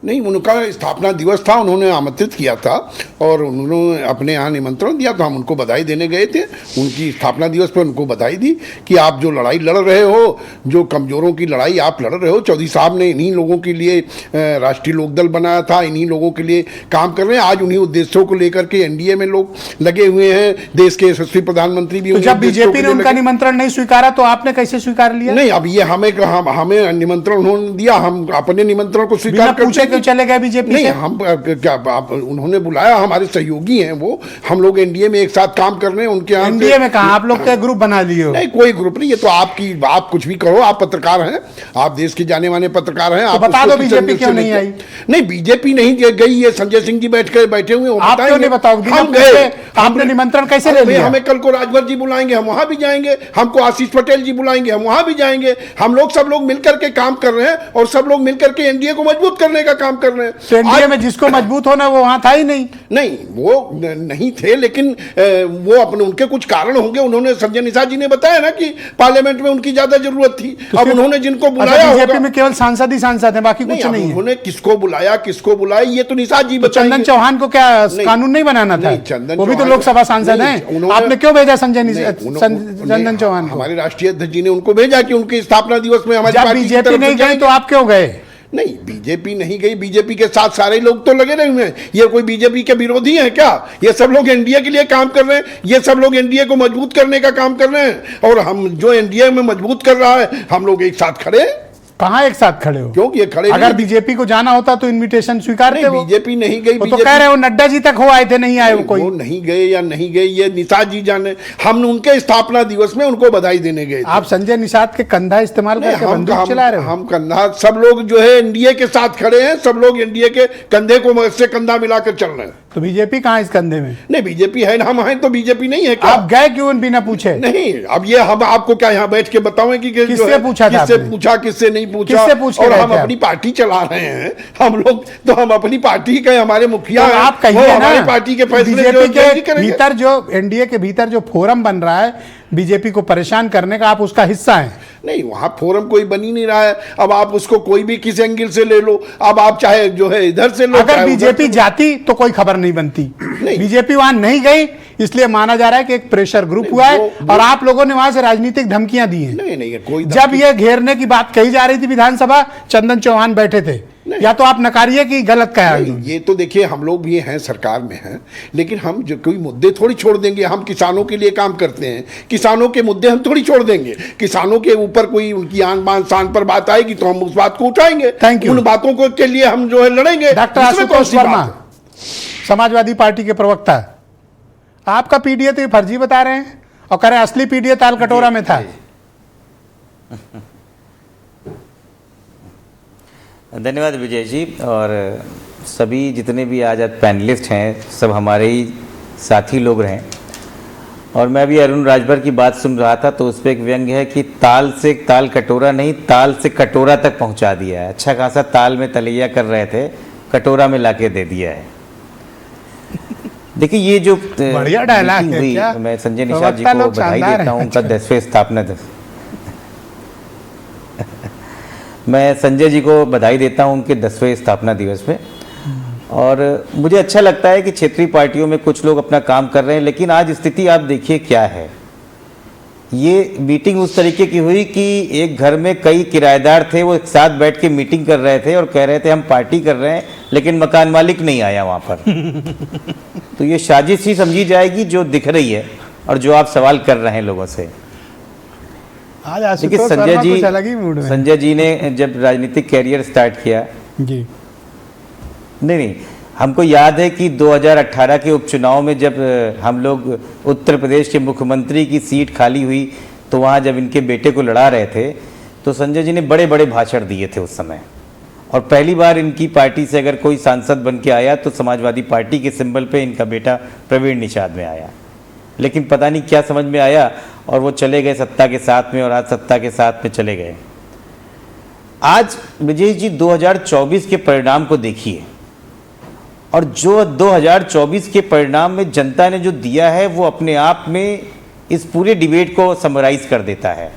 नहीं, उनका स्थापना दिवस था, उन्होंने आमंत्रित किया था और उन्होंने अपने यहाँ निमंत्रण दिया, तो हम उनको बधाई देने गए थे। उनकी स्थापना दिवस पर उनको बधाई दी कि आप जो लड़ाई लड़ रहे हो, जो कमज़ोरों की लड़ाई आप लड़ रहे हो, चौधरी साहब ने इन्हीं लोगों के लिए राष्ट्रीय लोकदल बनाया था, इन्हीं लोगों के लिए काम कर रहे हैं। आज उन्हीं उद्देश्यों को लेकर के एनडीए में लोग लगे हुए हैं, देश के यशस्वी प्रधानमंत्री भी तो उन्हीं जब उद्देश्यों बीजेपी के ने लिए उनका लगे। निमंत्रण नहीं स्वीकारा तो आपने कैसे स्वीकार लिया? नहीं, अब ये हमें निमंत्रण उन्होंने दिया, हम अपने निमंत्रण को स्वीकार बिना करते पूछे हैं। क्यों चले गए बीजेपी नहीं, से? हम क्या उन्होंने बुलाया, हमारे सहयोगी हैं वो, हम लोग एनडीए में एक साथ काम कर रहे हैं उनके यहाँ। एनडीए में कहा, आप लोग तो एक ग्रुप बना लिए हो। नहीं, कोई ग्रुप नहीं, ये तो आप कुछ भी करो, आप पत्रकार हैं, आप देश के जाने माने पत्रकार हैं। आप बता उसको दो किस बीजेपी अंदर क्यों से नहीं लेते- आई? नहीं, बीजेपी नहीं गई, ये संजय सिंह जी बैठे हुए, वो आप क्यों बताएंगे। नहीं बताओ? बिना हम पूछे गए, आपने निमंत्रण कैसे ले अरे लिया? हमें कल को राजभर जी बुलाएंगे, हम वहां भी जाएंगे, हमको आशीष पटेल जी बुलाएंगे, हम वहां भी जाएंगे। हम लोग सब लोग मिलकर के काम कर रहे हैं और सब लोग मिलकर के एनडीए को मजबूत करने का काम कर रहे हैं। तो एनडीए में जिसको मजबूत होना वो वहां था ही नहीं। नहीं, वो नहीं थे, लेकिन वो अपने उनके कुछ कारण होंगे। उन्होंने, संजय निषाद जी ने बताया ना कि पार्लियामेंट में उनकी ज्यादा जरूरत थी। अब उन्होंने जिनको बुलाया, बीजेपी में केवल सांसद ही सांसद है, बाकी कुछ नहीं है। उन्होंने किसको बुलाया, किसको बुलाया, ये तो निषाद जी बताएंगे। चंदन चौहान को क्या कानून नहीं बनाना था? वो भी तो लोकसभा सांसद हैं। आपने क्यों भेजा चंदन चौहान? हमारे राष्ट्रीय अध्यक्ष जी ने उनको भेजा कि उनके स्थापना दिवस में हमारी पार्टी बीजेपी नहीं गई तो आप क्यों गए? नहीं, बीजेपी नहीं गई, बीजेपी के साथ सारे लोग तो लगे रहे हुए हैं। ये कोई बीजेपी के विरोधी हैं क्या? ये सब लोग एनडीए के लिए काम कर रहे हैं। ये सब लोग एनडीए को मजबूत करने का काम कर रहे हैं। और हम जो एनडीए में मजबूत कर रहा है, हम लोग एक साथ खड़े हैं। कहाँ एक साथ खड़े हो? क्यों ये खड़े? अगर बीजेपी को जाना होता तो इनविटेशन स्वीकारते हो। बीजेपी नहीं गई। तो कह रहे हो नड्डा जी तक हो आए थे, नहीं आए वो कोई? वो नहीं गए या नहीं गए, ये निषाद जी जाने। हम उनके स्थापना दिवस में उनको बधाई देने गए। आप संजय निषाद के कंधा इस्तेमाल करके बंदूक चला रहे हो? हम कंधा, सब लोग जो है एनडीए के साथ खड़े हैं। सब लोग एनडीए के कंधे को से कंधा मिलाकर चल रहे हैं। तो बीजेपी कहाँ इस कंधे में? नहीं, बीजेपी है, हम हैं तो बीजेपी नहीं है क्या? आप गए क्यों बिना पूछे? नहीं, अब ये हम आपको क्या यहाँ बैठ के बतावें कि किससे पूछा था? किससे पूछा, किससे नहीं पूछा? किससे पूछ? और हम अपनी पार्टी चला रहे हैं हम लोग, तो हम अपनी पार्टी के, हमारे मुखिया तो आप कहिए ना, हमारी पार्टी के फैसले बीजेपी के भीतर जो एनडीए के भीतर जो फोरम बन रहा है बीजेपी को परेशान करने का, आप उसका हिस्सा हैं। नहीं, वहां फोरम कोई बन ही नहीं रहा है। अब आप उसको कोई भी किस एंगल से ले लो, अब आप चाहे जो है इधर से लो। अगर बीजेपी जाती तो कोई खबर नहीं बनती। बीजेपी वहां नहीं गई, इसलिए माना जा रहा है कि एक प्रेशर ग्रुप हुआ है और आप लोगों ने वहां से राजनीतिक धमकियां दी हैं। नहीं, कोई जब ये घेरने की बात कही जा रही थी विधानसभा, चंदन चौहान बैठे थे। या तो आप नकारिए कि गलत कहा। ये तो देखिए, हम लोग भी हैं, सरकार में हैं, लेकिन हम जो कोई मुद्दे थोड़ी छोड़ देंगे। हम किसानों के लिए काम करते हैं, किसानों के मुद्दे हम थोड़ी छोड़ देंगे। किसानों के ऊपर कोई उनकी आन बान शान पर बात आएगी तो हम उस बात को उठाएंगे। उन बातों को के लिए हम जो है लड़ेंगे। डॉक्टर आशुतोष वर्मा, समाजवादी पार्टी के प्रवक्ता, आपका पीडीए तो ये फर्जी बता रहे हैं और कह रहे हैं असली पीडीए ताल कटोरा में था। धन्यवाद विजय जी, और सभी जितने भी आज पैनलिस्ट हैं सब हमारे ही साथी लोग रहे। और मैं भी अरुण राजभर की बात सुन रहा था तो उस पर एक व्यंग्य है कि ताल से ताल कटोरा नहीं, ताल से कटोरा तक पहुंचा दिया है। अच्छा खासा ताल में तलैया कर रहे थे, कटोरा में लाके दे दिया है। देखिए ये जो बढ़िया डायलॉग है क्या? मैं संजय निषाद जी को बधाई देता हूँ उनका 10वें स्थापना दिवस। मैं संजय जी को बधाई देता हूं उनके 10वें स्थापना दिवस में। और मुझे अच्छा लगता है कि क्षेत्रीय पार्टियों में कुछ लोग अपना काम कर रहे हैं, लेकिन आज स्थिति आप देखिए क्या है। ये मीटिंग उस तरीके की हुई कि एक घर में कई किराएदार थे, वो एक साथ बैठ के मीटिंग कर रहे थे और कह रहे थे हम पार्टी कर रहे हैं, लेकिन मकान मालिक नहीं आया वहाँ पर। तो ये साजिश ही समझी जाएगी जो दिख रही है और जो आप सवाल कर रहे हैं लोगों से। देखिए संजय जी ने जब राजनीतिक कैरियर स्टार्ट किया जी, नहीं, हमको याद है कि 2018 के उपचुनाव में जब हम लोग उत्तर प्रदेश के मुख्यमंत्री की सीट खाली हुई तो वहाँ जब इनके बेटे को लड़ा रहे थे तो संजय जी ने बड़े बड़े भाषण दिए थे उस समय। और पहली बार इनकी पार्टी से अगर कोई सांसद बन के आया तो समाजवादी पार्टी के सिंबल पे इनका बेटा प्रवीण निषाद में आया, लेकिन पता नहीं क्या समझ में आया और वो चले गए सत्ता के साथ में, और आज सत्ता के साथ में चले गए। आज विजय जी 2024 के परिणाम को देखिए, और जो 2024 के परिणाम में जनता ने जो दिया है वो अपने आप में इस पूरे डिबेट को समराइज कर देता है।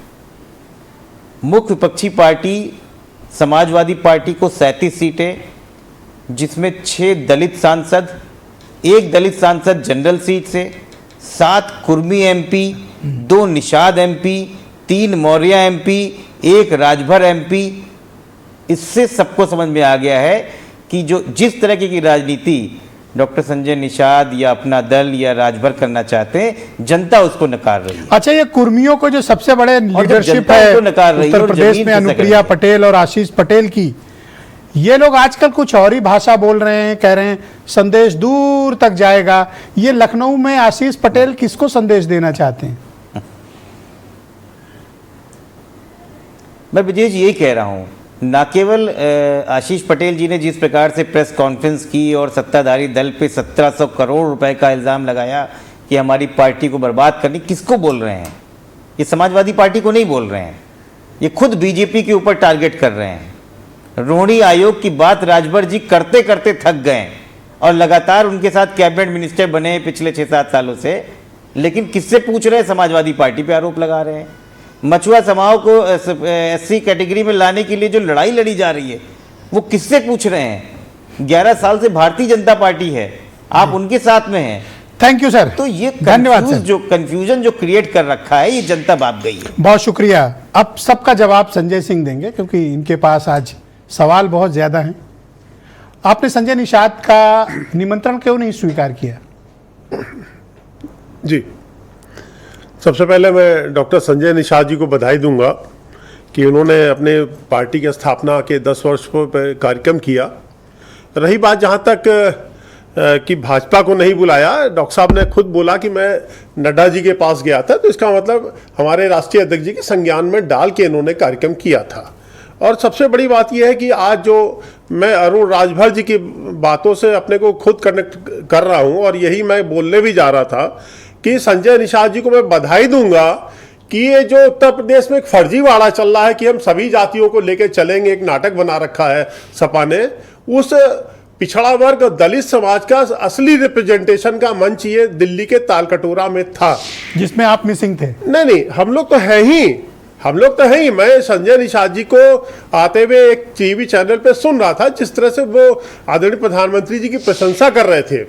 मुख्य विपक्षी पार्टी समाजवादी पार्टी को 37 सीटें, जिसमें 6 दलित सांसद, 1 दलित सांसद जनरल सीट से, 7 Kurmi MP, 2 Nishad MP, 3 Maurya MP, 1 Rajbhar MP. इससे सबको समझ में आ गया है कि जो जिस तरह की राजनीति डॉक्टर संजय निषाद या अपना दल या राजभर करना चाहते हैं, जनता उसको नकार रही है। अच्छा, ये कुर्मियों को जो सबसे बड़े लीडरशिप है उत्तर प्रदेश में, अनुप्रिया पटेल और आशीष पटेल की, ये लोग आजकल कुछ और ही भाषा बोल रहे हैं, कह रहे हैं संदेश दूर तक जाएगा। ये लखनऊ में आशीष पटेल किसको संदेश देना चाहते हैं? मैं विजय जी यही कह रहा हूं, ना केवल आशीष पटेल जी ने जिस प्रकार से प्रेस कॉन्फ्रेंस की और सत्ताधारी दल पे 1700 करोड़ रुपए का इल्ज़ाम लगाया कि हमारी पार्टी को बर्बाद करनी, किसको बोल रहे हैं? ये समाजवादी पार्टी को नहीं बोल रहे हैं, ये खुद बीजेपी के ऊपर टारगेट कर रहे हैं। रोहिणी आयोग की बात राजभर जी करते करते थक गए और लगातार उनके साथ कैबिनेट मिनिस्टर बने हैं पिछले 6-7 सालों से, लेकिन किससे पूछ रहे हैं? समाजवादी पार्टी पे आरोप लगा रहे हैं। मछुआ समाज को एससी कैटेगरी में लाने के लिए जो लड़ाई लड़ी जा रही है वो किससे पूछ रहे हैं? 11 साल से भारतीय जनता पार्टी है, आप उनके साथ में हैं। Thank you sir. तो ये धन्यवाद सर। जो कंफ्यूजन जो क्रिएट कर रखा है ये जनता भाग गई है। बहुत शुक्रिया। अब सबका जवाब संजय सिंह देंगे क्योंकि इनके पास आज सवाल बहुत ज्यादा हैं। आपने संजय निषाद का निमंत्रण क्यों नहीं स्वीकार किया? जी, सबसे पहले मैं डॉक्टर संजय निषाद जी को बधाई दूंगा कि उन्होंने अपने पार्टी की स्थापना के 10 वर्ष पर कार्यक्रम किया। रही बात जहाँ तक कि भाजपा को नहीं बुलाया, डॉक्टर साहब ने खुद बोला कि मैं नड्डा जी के पास गया था, तो इसका मतलब हमारे राष्ट्रीय अध्यक्ष जी के संज्ञान में डाल के इन्होंने कार्यक्रम किया था। और सबसे बड़ी बात यह है कि आज जो मैं अरुण राजभर जी की बातों से अपने को खुद कनेक्ट कर रहा हूं और यही मैं बोलने भी जा रहा था कि संजय निषाद जी को मैं बधाई दूंगा कि ये जो उत्तर प्रदेश में एक फर्जीवाड़ा चल रहा है कि हम सभी जातियों को लेकर चलेंगे, एक नाटक बना रखा है सपा ने, उस पिछड़ा वर्ग दलित समाज का असली रिप्रेजेंटेशन का मंच ये दिल्ली के तालकटोरा में था, जिसमें आप मिसिंग थे। नहीं, हम लोग तो हैं ही। मैं संजय निषाद जी को आते हुए एक टीवी चैनल पे सुन रहा था, जिस तरह से वो आदरणीय प्रधानमंत्री जी की प्रशंसा कर रहे थे,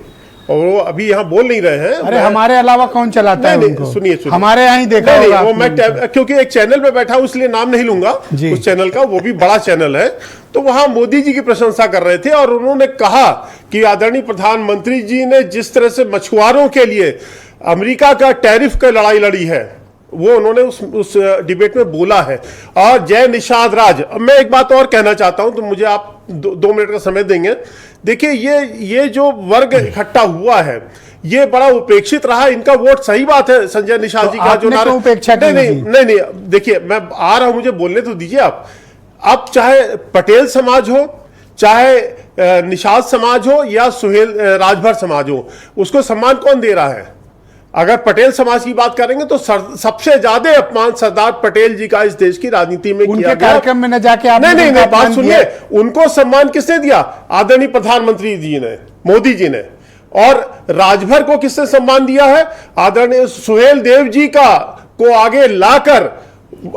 और वो अभी यहाँ बोल नहीं रहे हैं। अरे हमारे अलावा कौन चलाता है उनको? सुनिए, हमारे यहाँ ही देखा होगा। वो मैं क्योंकि एक चैनल पे बैठा हूं इसलिए नाम नहीं लूंगा उस चैनल का, वो भी बड़ा चैनल है। तो वहां मोदी जी की प्रशंसा कर रहे थे और उन्होंने कहा कि आदरणीय प्रधानमंत्री जी ने जिस तरह से मछुआरों के लिए अमेरिका का टैरिफ का लड़ाई लड़ी है, वो उन्होंने उस डिबेट में बोला है। और जय निषाद राज, अब मैं एक बात और कहना चाहता हूं, तो मुझे आप 2 मिनट का समय देंगे। देखिए, ये जो वर्ग इकट्ठा हुआ है ये बड़ा उपेक्षित रहा, इनका वोट, सही बात है संजय निषाद जी का जो नारा, उपेक्षा नहीं, देखिए मैं आ रहा हूं, मुझे बोलने तो दीजिए आप। अब चाहे पटेल समाज हो, चाहे निषाद समाज हो या सुहेल राजभर समाज हो, उसको सम्मान कौन दे रहा है? अगर पटेल समाज की बात करेंगे तो सबसे ज्यादा अपमान सरदार पटेल जी का इस देश की राजनीति में किया गया। कार्यक्रम में न जाके आप नहीं, बात सुनिए, उनको सम्मान किसने दिया? आदरणीय प्रधानमंत्री जी ने, मोदी जी ने। और राजभर को किसने सम्मान दिया है? आदरणीय सुहेल देव जी को आगे लाकर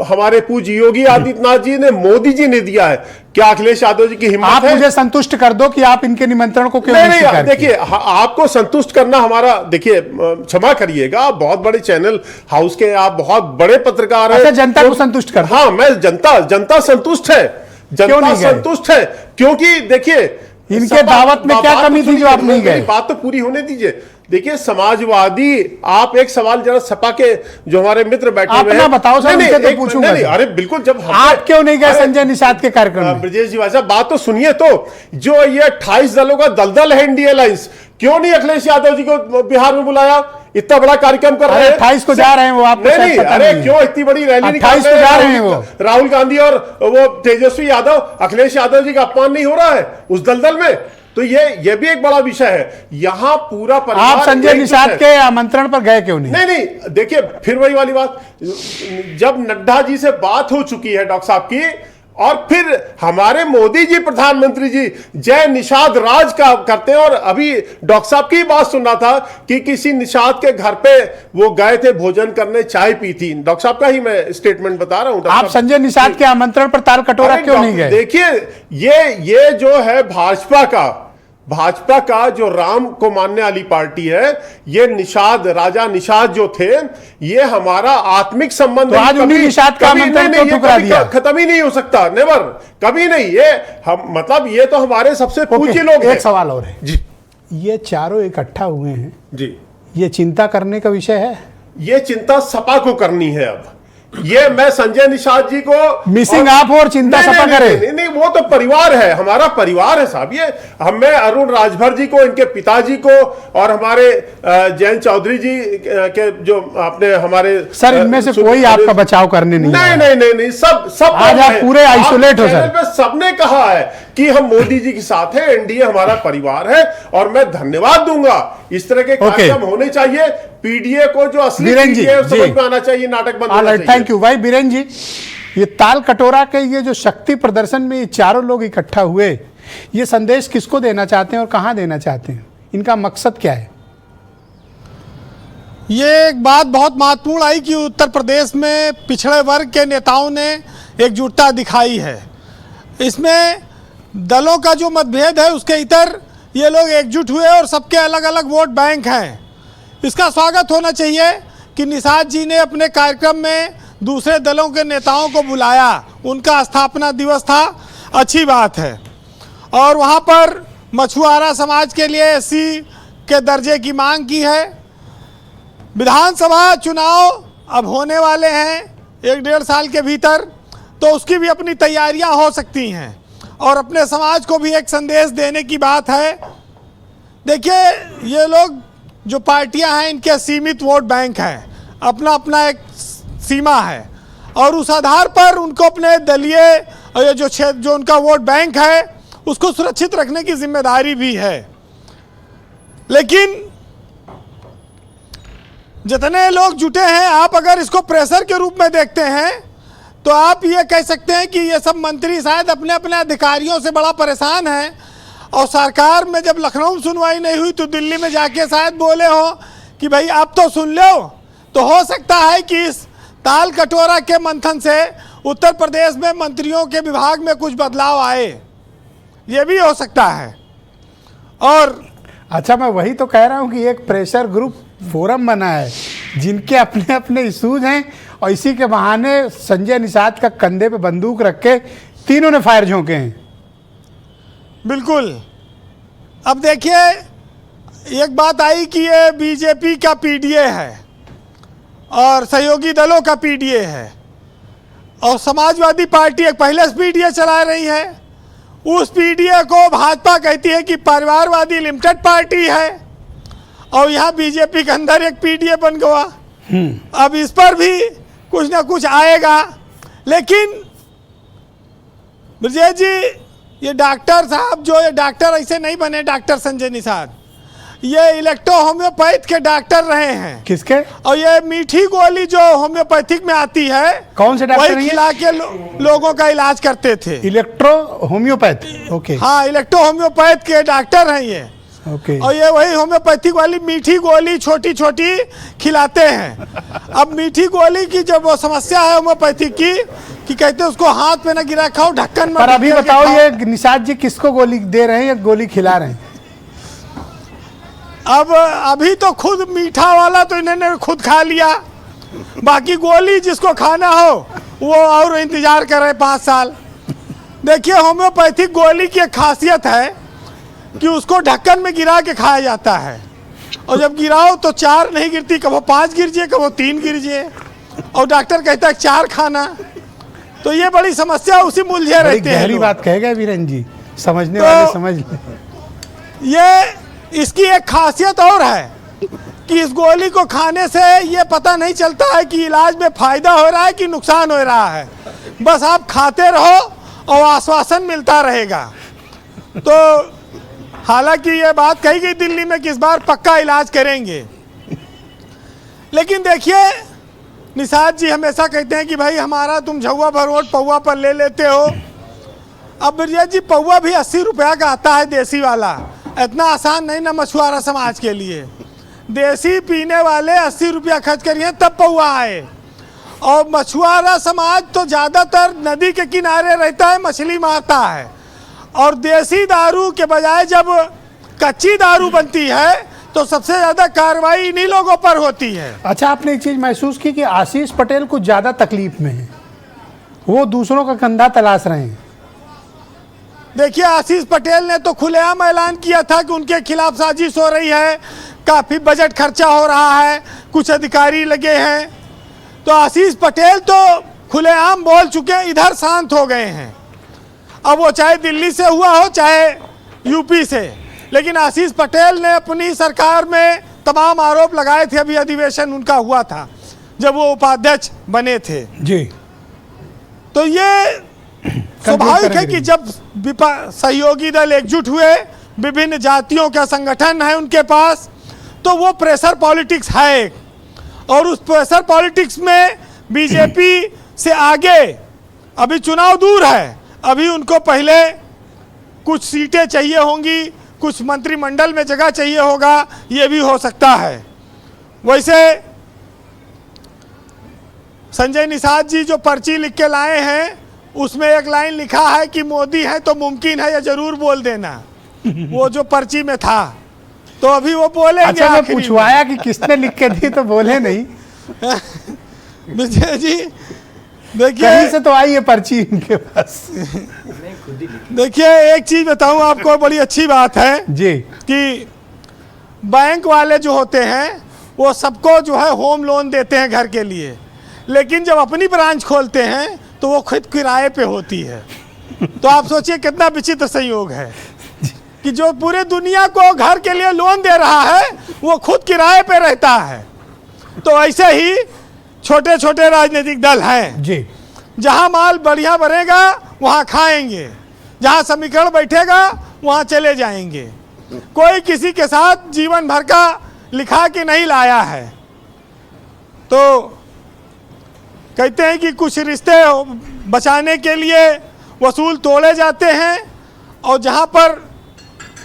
हमारे पूज्य योगी आदित्यनाथ जी ने, मोदी जी ने दिया है। क्या अखिलेश यादव जी की हिम्मत है? आप मुझे संतुष्ट कर दो कि आप इनके निमंत्रण को क्यों नहीं स्वीकार? देखिए, आपको संतुष्ट करना हमारा, देखिए क्षमा करिएगा, आप बहुत बड़े चैनल हाउस के, आप बहुत बड़े पत्रकार हैं। अच्छा, जनता को संतुष्ट कर? हाँ, मैं जनता संतुष्ट है, जनता संतुष्ट है, क्योंकि देखिए इनके दावत में क्या कमी थी जो आप नहीं गए? बात तो पूरी होने दीजिए। देखिए, समाजवादी, आप एक सवाल जरा सपा के जो हमारे मित्र बैठे हुए हैं, बताओ सर, उनसे तो पूछूंगा। नहीं, अरे बिल्कुल, जब आप क्यों नहीं गए संजय निषाद के कार्यक्रम में? ब्रजेश जी भाई साहब, बात तो सुनिए। तो जो ये 28 दलों का दलदल है इंडिया अलायंस, क्यों नहीं अखिलेश यादव जी को बिहार में बुलाया? इतना बड़ा कार्यक्रम कर रहे हैं। 28 को जा रहे हैं वो, आपको नहीं, अरे क्यों इतनी बड़ी रैली निकाल रहे हैं? 28 को जा रहे हैं वो। राहुल गांधी और वो तेजस्वी यादव, अखिलेश यादव जी का अपमान नहीं हो रहा है उस दलदल में? तो ये भी एक बड़ा विषय है। यहाँ पूरा परिवार, आप संजय निषाद के आमंत्रण पर गए क्यों नहीं? नहीं, देखिए फिर वही वाली बात, जब नड्डा जी से बात हो चुकी है डॉक्टर साहब की, और फिर हमारे मोदी जी प्रधानमंत्री जी जय निषाद राज का करते हैं। और अभी डॉक्टर साहब की बात सुन रहा था कि किसी निषाद के घर पे वो गए थे भोजन करने, चाय पी थी। डॉक्टर साहब का ही मैं स्टेटमेंट बता रहा हूं। आप संजय निषाद के आमंत्रण पर ताल कटोरा क्यों नहीं गए? देखिए, ये जो है भाजपा का जो राम को मानने वाली पार्टी है, ये राजा निषाद जो थे, ये हमारा आत्मिक संबंध, तो आज उन्हीं निषाद का आमंत्रण क्यों ठुकरा दिया? खत्म ही नहीं हो सकता, नेवर, कभी नहीं। ये हम, मतलब ये तो हमारे सबसे पूज्य लोग हैं। एक सवाल और है जी, ये चारों इकट्ठा हुए हैं जी, ये चिंता करने का विषय है? ये चिंता सपा को करनी है। अब ये मैं संजय निषाद जी को मिसिंग आप और चिंता सपा करे? नहीं, वो तो परिवार है, हमारा परिवार है साहब। ये मैं अरुण राजभर जी को, इनके पिताजी को, और हमारे जयंत चौधरी जी के जो आपने हमारे, सर इनमें से कोई आपका बचाव करने नहीं? नहीं, सब आज आप पूरे आइसोलेट हो सर। सबने कहा है कि हम मोदी जी के साथ हैं, एनडीए हमारा परिवार है, और मैं धन्यवाद दूंगा। इस तरह के कार्यक्रम होने चाहिए। पीडीए को जो असली पीडीए समझ में आना चाहिए, नाटक बंद होना चाहिए। थैंक यू भाई। बीरेन जी, ये ताल कटोरा के ये जो शक्ति प्रदर्शन में ये चारों लोग इकट्ठा हुए, ये संदेश किसको देना चाहते हैं और कहाँ देना चाहते हैं? इनका मकसद क्या है? ये एक बात बहुत महत्वपूर्ण आई कि उत्तर प्रदेश में पिछड़े वर्ग के नेताओं ने एकजुटता दिखाई है। इसमें दलों का जो मतभेद है उसके इतर ये लोग एकजुट हुए और सबके अलग अलग वोट बैंक हैं। इसका स्वागत होना चाहिए कि निषाद जी ने अपने कार्यक्रम में दूसरे दलों के नेताओं को बुलाया, उनका स्थापना दिवस था, अच्छी बात है। और वहाँ पर मछुआरा समाज के लिए एससी के दर्जे की मांग की है। विधानसभा चुनाव अब होने वाले हैं 1-1.5 साल के भीतर, तो उसकी भी अपनी तैयारियां हो सकती हैं और अपने समाज को भी एक संदेश देने की बात है। देखिए, ये लोग जो पार्टियां हैं इनके सीमित वोट बैंक हैं, अपना अपना एक सीमा है और उस आधार पर उनको अपने दलीय और ये जो उनका वोट बैंक है उसको सुरक्षित रखने की जिम्मेदारी भी है। लेकिन जितने लोग जुटे हैं, आप अगर इसको प्रेशर के रूप में देखते हैं तो आप ये कह सकते हैं कि ये सब मंत्री शायद अपने अपने अधिकारियों से बड़ा परेशान हैं और सरकार में जब लखनऊ में सुनवाई नहीं हुई तो दिल्ली में जाके शायद बोले हो कि भाई आप तो सुन लो। तो हो सकता है कि इस ताल कटोरा के मंथन से उत्तर प्रदेश में मंत्रियों के विभाग में कुछ बदलाव आए, ये भी हो सकता है। और अच्छा, मैं वही तो कह रहा हूँ कि एक प्रेशर ग्रुप फोरम बना है जिनके अपने अपने इशूज हैं और इसी के बहाने संजय निषाद का कंधे पे बंदूक रख के तीनों ने फायर झोंके हैं। बिल्कुल। अब देखिए, एक बात आई कि ये बीजेपी का पीडीए है और सहयोगी दलों का पीडीए है और समाजवादी पार्टी एक पहले से पीडीए चला रही है। उस पीडीए को भाजपा कहती है कि परिवारवादी लिमिटेड पार्टी है और यहाँ बीजेपी के अंदर एक पीडीए बन गया। अब इस पर भी कुछ ना कुछ आएगा। लेकिन ब्रजेश जी, ये डॉक्टर साहब जो ये डॉक्टर ऐसे नहीं बने, डॉक्टर संजय निषाद ये इलेक्ट्रो होम्योपैथ के डॉक्टर रहे हैं। किसके? और ये मीठी गोली जो होम्योपैथिक में आती है, कौन से डॉक्टर? वही खिला के लोगों का इलाज करते थे। Electro homeopath? ओके। हाँ, इलेक्ट्रो होम्योपैथ के डॉक्टर हैं ये। ओके। और ये वही होम्योपैथिक वाली मीठी गोली छोटी छोटी खिलाते हैं। अब मीठी गोली की जब वो समस्या है होम्योपैथिक की कि कहते हैं उसको हाथ पे ना गिरा खाओ, ढक्कन में। पर अभी बताओ, ये निषाद जी किसको गोली दे रहे हैं या गोली खिला रहे हैं? अब अभी तो खुद मीठा वाला तो इन्होंने खुद खा लिया, बाकी गोली जिसको खाना हो वो और इंतजार कर रहे 5 साल। देखिए, होम्योपैथिक गोली की एक खासियत है कि उसको ढक्कन में गिरा के खाया जाता है और जब गिराओ तो 4 नहीं गिरती, कभी 5 गिर जाए, कभी 3 गिर जाए और डॉक्टर कहता है 4 खाना। तो ये बड़ी समस्या उसी मुलझे रहते हैं। गहरी बात कह गए वीरेन जी, समझने वाले समझ ले। ये इसकी एक खासियत और है कि इस गोली को खाने से ये पता नहीं चलता है कि इलाज में फायदा हो रहा है कि नुकसान हो रहा है। बस आप खाते रहो और आश्वासन मिलता रहेगा। तो हालांकि ये बात कही गई दिल्ली में कि इस बार पक्का इलाज करेंगे। लेकिन देखिए, निषाद जी हमेशा कहते हैं कि भाई हमारा तुम झौवा भर वोट पौवा पर ले लेते हो। अब ब्रजेश जी, पौवा भी 80 रुपया का आता है, देसी वाला। इतना आसान नहीं ना मछुआरा समाज के लिए। देसी पीने वाले 80 रुपया खर्च करिए तब पौवा आए। और मछुआरा समाज तो ज़्यादातर नदी के किनारे रहता है, मछली मारता है और देसी दारू के बजाय जब कच्ची दारू बनती है तो सबसे ज़्यादा कार्रवाई इन्हीं लोगों पर होती है। अच्छा, आपने एक चीज़ महसूस की कि आशीष पटेल कुछ ज़्यादा तकलीफ में है, वो दूसरों का कंधा तलाश रहे हैं। देखिए, आशीष पटेल ने तो खुलेआम ऐलान किया था कि उनके खिलाफ साजिश हो रही है, काफ़ी बजट खर्चा हो रहा है, कुछ अधिकारी लगे हैं। तो आशीष पटेल तो खुलेआम बोल चुके हैं, इधर शांत हो गए हैं। अब वो चाहे दिल्ली से हुआ हो चाहे यूपी से, लेकिन आशीष पटेल ने अपनी सरकार में तमाम आरोप लगाए थे। अभी अधिवेशन उनका हुआ था जब वो उपाध्यक्ष बने थे जी। तो ये स्वाभाविक है कि जब सहयोगी दल एकजुट हुए, विभिन्न जातियों का संगठन है उनके पास, तो वो प्रेशर पॉलिटिक्स है। और उस प्रेशर पॉलिटिक्स में बीजेपी से आगे अभी चुनाव दूर है, अभी उनको पहले कुछ सीटें चाहिए होंगी, कुछ मंत्रिमंडल में जगह चाहिए होगा, ये भी हो सकता है। वैसे संजय निषाद जी जो पर्ची लिख के लाए हैं उसमें एक लाइन लिखा है कि मोदी है तो मुमकिन है, या जरूर बोल देना। वो जो पर्ची में था, तो अभी वो बोलेंगे। अच्छा, मैं पूछवाया कि किसने लिख के दी तो बोले नहीं। विजय जी देखिए, कहीं से तो आई है पर्ची इनके पास। देखिए एक चीज बताऊं आपको, बड़ी अच्छी बात है जी कि बैंक वाले जो होते हैं वो सबको जो है होम लोन देते हैं घर के लिए, लेकिन जब अपनी ब्रांच खोलते हैं तो वो खुद किराए पे होती है। तो आप सोचिए कितना विचित्र संयोग है कि जो पूरे दुनिया को घर के लिए लोन दे रहा है वो खुद किराए पे रहता है। तो ऐसे ही छोटे छोटे राजनीतिक दल हैं जी, जहां माल बढ़िया बनेगा वहां खाएंगे, जहां समीकरण बैठेगा वहां चले जाएंगे। कोई किसी के साथ जीवन भर का लिखा के नहीं लाया है। तो कहते हैं कि कुछ रिश्ते बचाने के लिए वसूल तोड़े जाते हैं, और जहां पर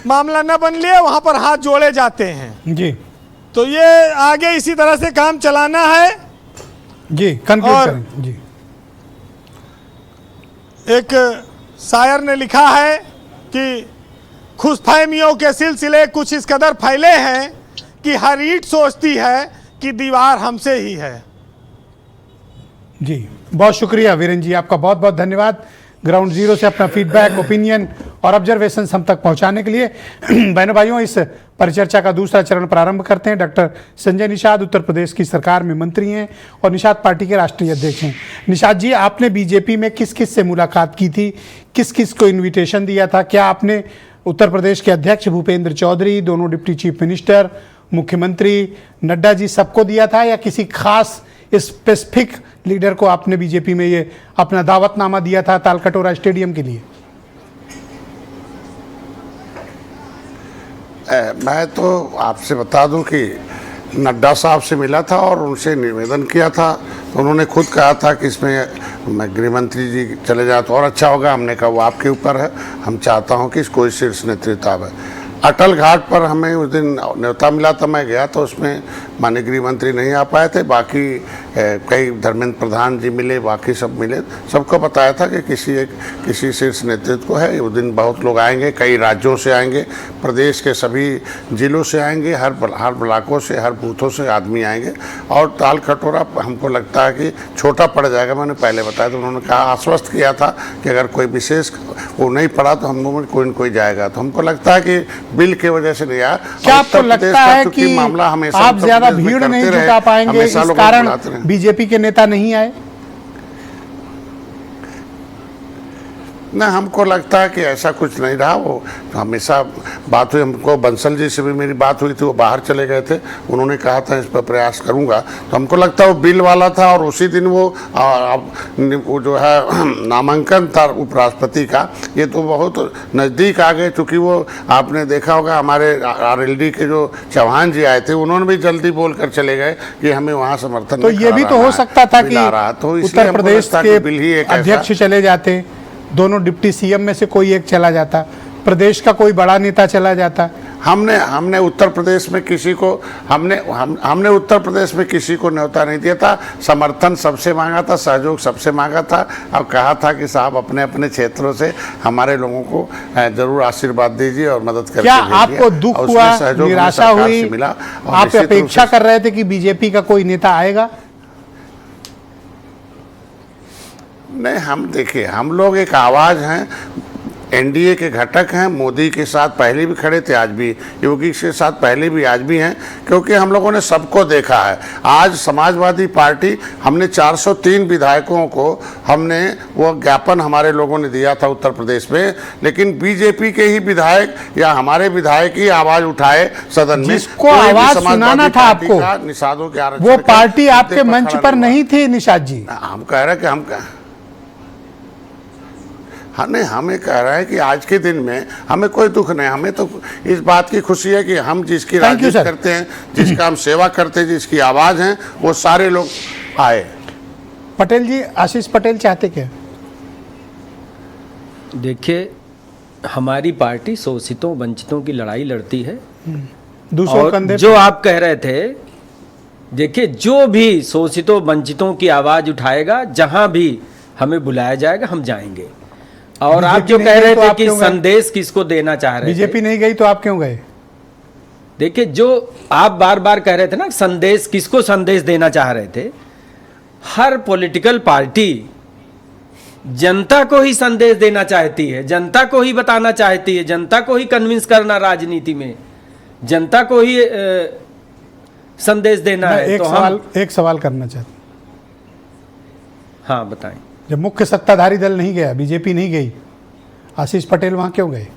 मामला न बन ले वहां पर हाथ जोड़े जाते हैं जी। तो ये आगे इसी तरह से काम चलाना है जी, कंक्लूड करें जी। एक शायर ने लिखा है कि खुशफहमियों के सिलसिले कुछ इस कदर फैले हैं कि हर ईंट सोचती है कि दीवार हमसे ही है। जी, बहुत शुक्रिया वीरेंद्र जी, आपका बहुत बहुत धन्यवाद ग्राउंड जीरो से अपना फीडबैक, ओपिनियन और ऑब्जर्वेशन हम तक पहुंचाने के लिए। बहनों भाइयों, इस परिचर्चा का दूसरा चरण प्रारंभ करते हैं। डॉक्टर संजय निषाद उत्तर प्रदेश की सरकार में मंत्री हैं और निषाद पार्टी के राष्ट्रीय अध्यक्ष हैं। निषाद जी, आपने बीजेपी में किस किस से मुलाकात की थी, किस किस को इन्विटेशन दिया था? क्या आपने उत्तर प्रदेश के अध्यक्ष भूपेंद्र चौधरी, दोनों डिप्टी चीफ मिनिस्टर, मुख्यमंत्री नड्डा जी, सबको दिया था, या किसी खास स्पेसिफिक लीडर को आपने बीजेपी में ये अपना दावतनामा दिया था तालकटोरा स्टेडियम के लिए? मैं तो आपसे बता दूं कि नड्डा साहब से मिला था और उनसे निवेदन किया था, तो उन्होंने खुद कहा था कि इसमें मैं गृह मंत्री जी चले जाए तो और अच्छा होगा। हमने कहा वो आपके ऊपर है, हम चाहता हूं कि कोई शीर्ष नेतृत्व आवे। अटल घाट पर हमें उस दिन न्योता मिला था, मैं गया तो उसमें माननीय गृह मंत्री नहीं आ पाए थे, बाकी कई धर्मेंद्र प्रधान जी मिले, बाकी सब मिले। सबको बताया था कि किसी शीर्ष नेतृत्व को है। उस दिन बहुत लोग आएंगे, कई राज्यों से आएंगे, प्रदेश के सभी जिलों से आएंगे, हर ब्लॉकों से, हर बूथों से आदमी आएंगे। और तालकटोरा हमको लगता है कि छोटा पड़ जाएगा, मैंने पहले बताया। तो उन्होंने कहा, आश्वस्त किया था कि अगर कोई विशेष वो नहीं पड़ा तो हम लोगों में कोई न कोई जाएगा। तो हमको लगता है कि बिल की वजह से नहीं आया। क्या आपको लगता है कि मामला हमेशा आप ज्यादा भीड़ नहीं जुटा पाएंगे, इस कारण बीजेपी के नेता नहीं आए? ना, हमको लगता है कि ऐसा कुछ नहीं रहा। वो हमेशा बात हुई, हमको बंसल जी से भी मेरी बात हुई थी, वो बाहर चले गए थे, उन्होंने कहा था इस पर प्रयास करूंगा। तो हमको लगता है वो बिल वाला था, और उसी दिन वो जो है नामांकन था उपराष्ट्रपति का, ये तो बहुत नज़दीक आ गए। चूँकि वो आपने देखा होगा हमारे RLD के जो चौहान जी आए थे, उन्होंने भी जल्दी बोल कर चले गए कि हमें वहाँ समर्थन। तो ये भी तो हो सकता था कि उत्तर प्रदेश के अध्यक्ष चले जाते, दोनों डिप्टी CM में से कोई एक चला जाता, प्रदेश का कोई बड़ा नेता चला जाता। हमने उत्तर प्रदेश में किसी को हमने उत्तर प्रदेश में किसी को न्योता नहीं दिया था। समर्थन सबसे मांगा था, सहयोग सबसे मांगा था, और कहा था कि साहब अपने अपने क्षेत्रों से हमारे लोगों को जरूर आशीर्वाद दीजिए और मदद करिए। क्या आपको दुख हुआ, निराशा हुई? आप अपेक्षा कर रहे थे कि बीजेपी का कोई नेता आएगा? नहीं, हम देखिए, हम लोग एक आवाज़ हैं, NDA के घटक हैं। मोदी के साथ पहले भी खड़े थे, आज भी योगी के साथ पहले भी, आज भी हैं, क्योंकि हम लोगों ने सबको देखा है। आज समाजवादी पार्टी, हमने 403 विधायकों को हमने वो ज्ञापन हमारे लोगों ने दिया था उत्तर प्रदेश में, लेकिन बीजेपी के ही विधायक या हमारे विधायक ही आवाज़ उठाए सदन में। जिसको आवाज सुनाना था आपको, निषादों के वो पार्टी आपके मंच पर नहीं थी निषाद जी। हम कह रहे हैं कि हमें कह रहा है कि आज के दिन में हमें कोई दुख नहीं, हमें तो इस बात की खुशी है कि हम जिसकी राजनीति करते हैं, जिसका हम सेवा करते हैं, जिसकी आवाज़ है, वो सारे लोग आए। पटेल जी, आशीष पटेल चाहते क्या? देखिए, हमारी पार्टी शोषितों वंचितों की लड़ाई लड़ती है। दूसरों और कंधे जो आप कह रहे थे, देखिए, जो भी शोषितों वंचितों की आवाज उठाएगा, जहां भी हमें बुलाया जाएगा हम जाएंगे। और आप जो कह रहे थे कि संदेश किसको देना चाह रहे थे, बीजेपी नहीं गई तो आप क्यों गए? देखिए, जो आप बार बार कह रहे थे ना, संदेश किसको संदेश देना चाह रहे थे, हर पॉलिटिकल पार्टी जनता को ही संदेश देना चाहती है, जनता को ही बताना चाहती है, जनता को ही कन्विंस करना, राजनीति में जनता को ही संदेश देना है। एक सवाल करना चाहता हूं। हाँ, बताएं। जब मुख्य सत्ताधारी दल नहीं गया, बीजेपी नहीं गई, आशीष पटेल वहां क्यों गए?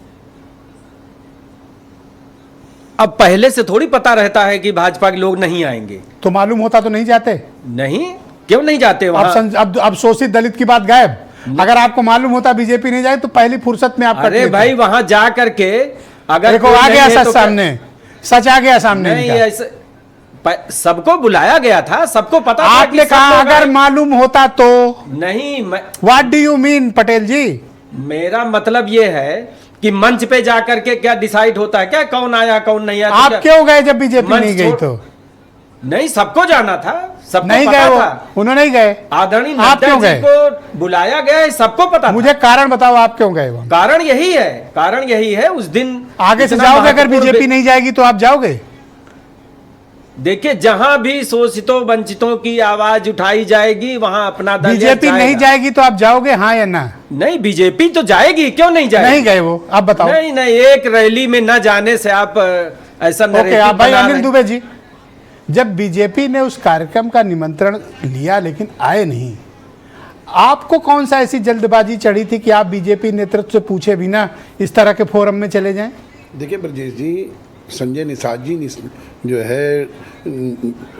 अब पहले से थोड़ी पता रहता है कि भाजपा के लोग नहीं आएंगे, तो मालूम होता तो नहीं जाते? नहीं, क्यों नहीं जाते वहां? अब शोषित दलित की बात गायब। अगर आपको मालूम होता बीजेपी नहीं जाए तो पहली फुर्सत में आप अरे भाई, वहां जा करके अगर देखो आ गया सच सामने, सच आ गया सामने। नहीं, ऐसे सबको बुलाया गया था, सबको पता था। आपने कहा अगर मालूम होता तो नहीं। What do you mean Patel ji? मेरा मतलब ये है कि मंच पे जाकर के क्या डिसाइड होता है क्या, कौन आया कौन नहीं आया? आप क्यों गए जब बीजेपी नहीं गई? तो नहीं, सबको जाना था, सबको नहीं पता गए था। उन्होंने नहीं गए। आदरणीय आप नड्डा क्यों जी गए? को बुलाया गया है, सबको पता था। मुझे कारण बताओ, आप क्यों गए वहां? कारण यही है उस दिन आगे से जाओगे? अगर बीजेपी नहीं जाएगी तो आप जाओगे? देखिए, जहां भी शोषितों वंचितों की आवाज उठाई जाएगी वहां अपना दल बीजेपी नहीं जाएगी तो आप जाओगे, हाँ या ना? नहीं, बीजेपी तो जाएगी, क्यों नहीं जाएगी? नहीं गए वो, आप बताओ। नहीं, एक रैली में न जाने से आप ऐसा ओके, आप भाई अनिल दुबे जी, जब बीजेपी ने उस कार्यक्रम का निमंत्रण लिया लेकिन आए नहीं, आपको कौन सा ऐसी जल्दबाजी चढ़ी थी कि आप बीजेपी नेतृत्व से पूछे बिना इस तरह के फोरम में चले जाएं? देखिए ब्रजेश जी, संजय निषाद जी जो है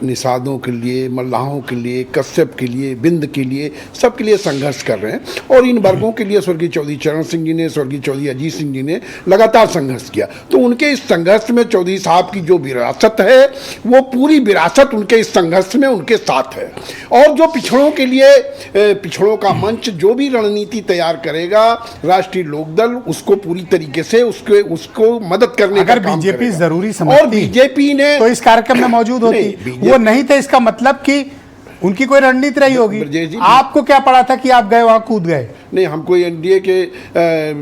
निषादों के लिए, मल्लाहों के लिए, कश्यप के लिए, बिंद के लिए, सबके लिए संघर्ष कर रहे हैं। और इन वर्गों के लिए स्वर्गीय चौधरी चरण सिंह जी ने, स्वर्गीय चौधरी अजीत सिंह जी ने लगातार संघर्ष किया। तो उनके इस संघर्ष में चौधरी साहब की जो विरासत है, वो पूरी विरासत उनके इस संघर्ष में उनके साथ है। और जो पिछड़ों के लिए, पिछड़ों का मंच जो भी रणनीति तैयार करेगा, राष्ट्रीय लोकदल उसको पूरी तरीके से उसको मदद करने का काम बीजेपी करेगा। जरूरी समझती और बीजेपी ने तो इस कार्यक्रम में मौजूद होती, वो नहीं थे, इसका मतलब कि उनकी कोई रणनीति रही होगी। आपको क्या पड़ा था कि आप गए वहां, कूद गए? नहीं, हम कोई एनडीए के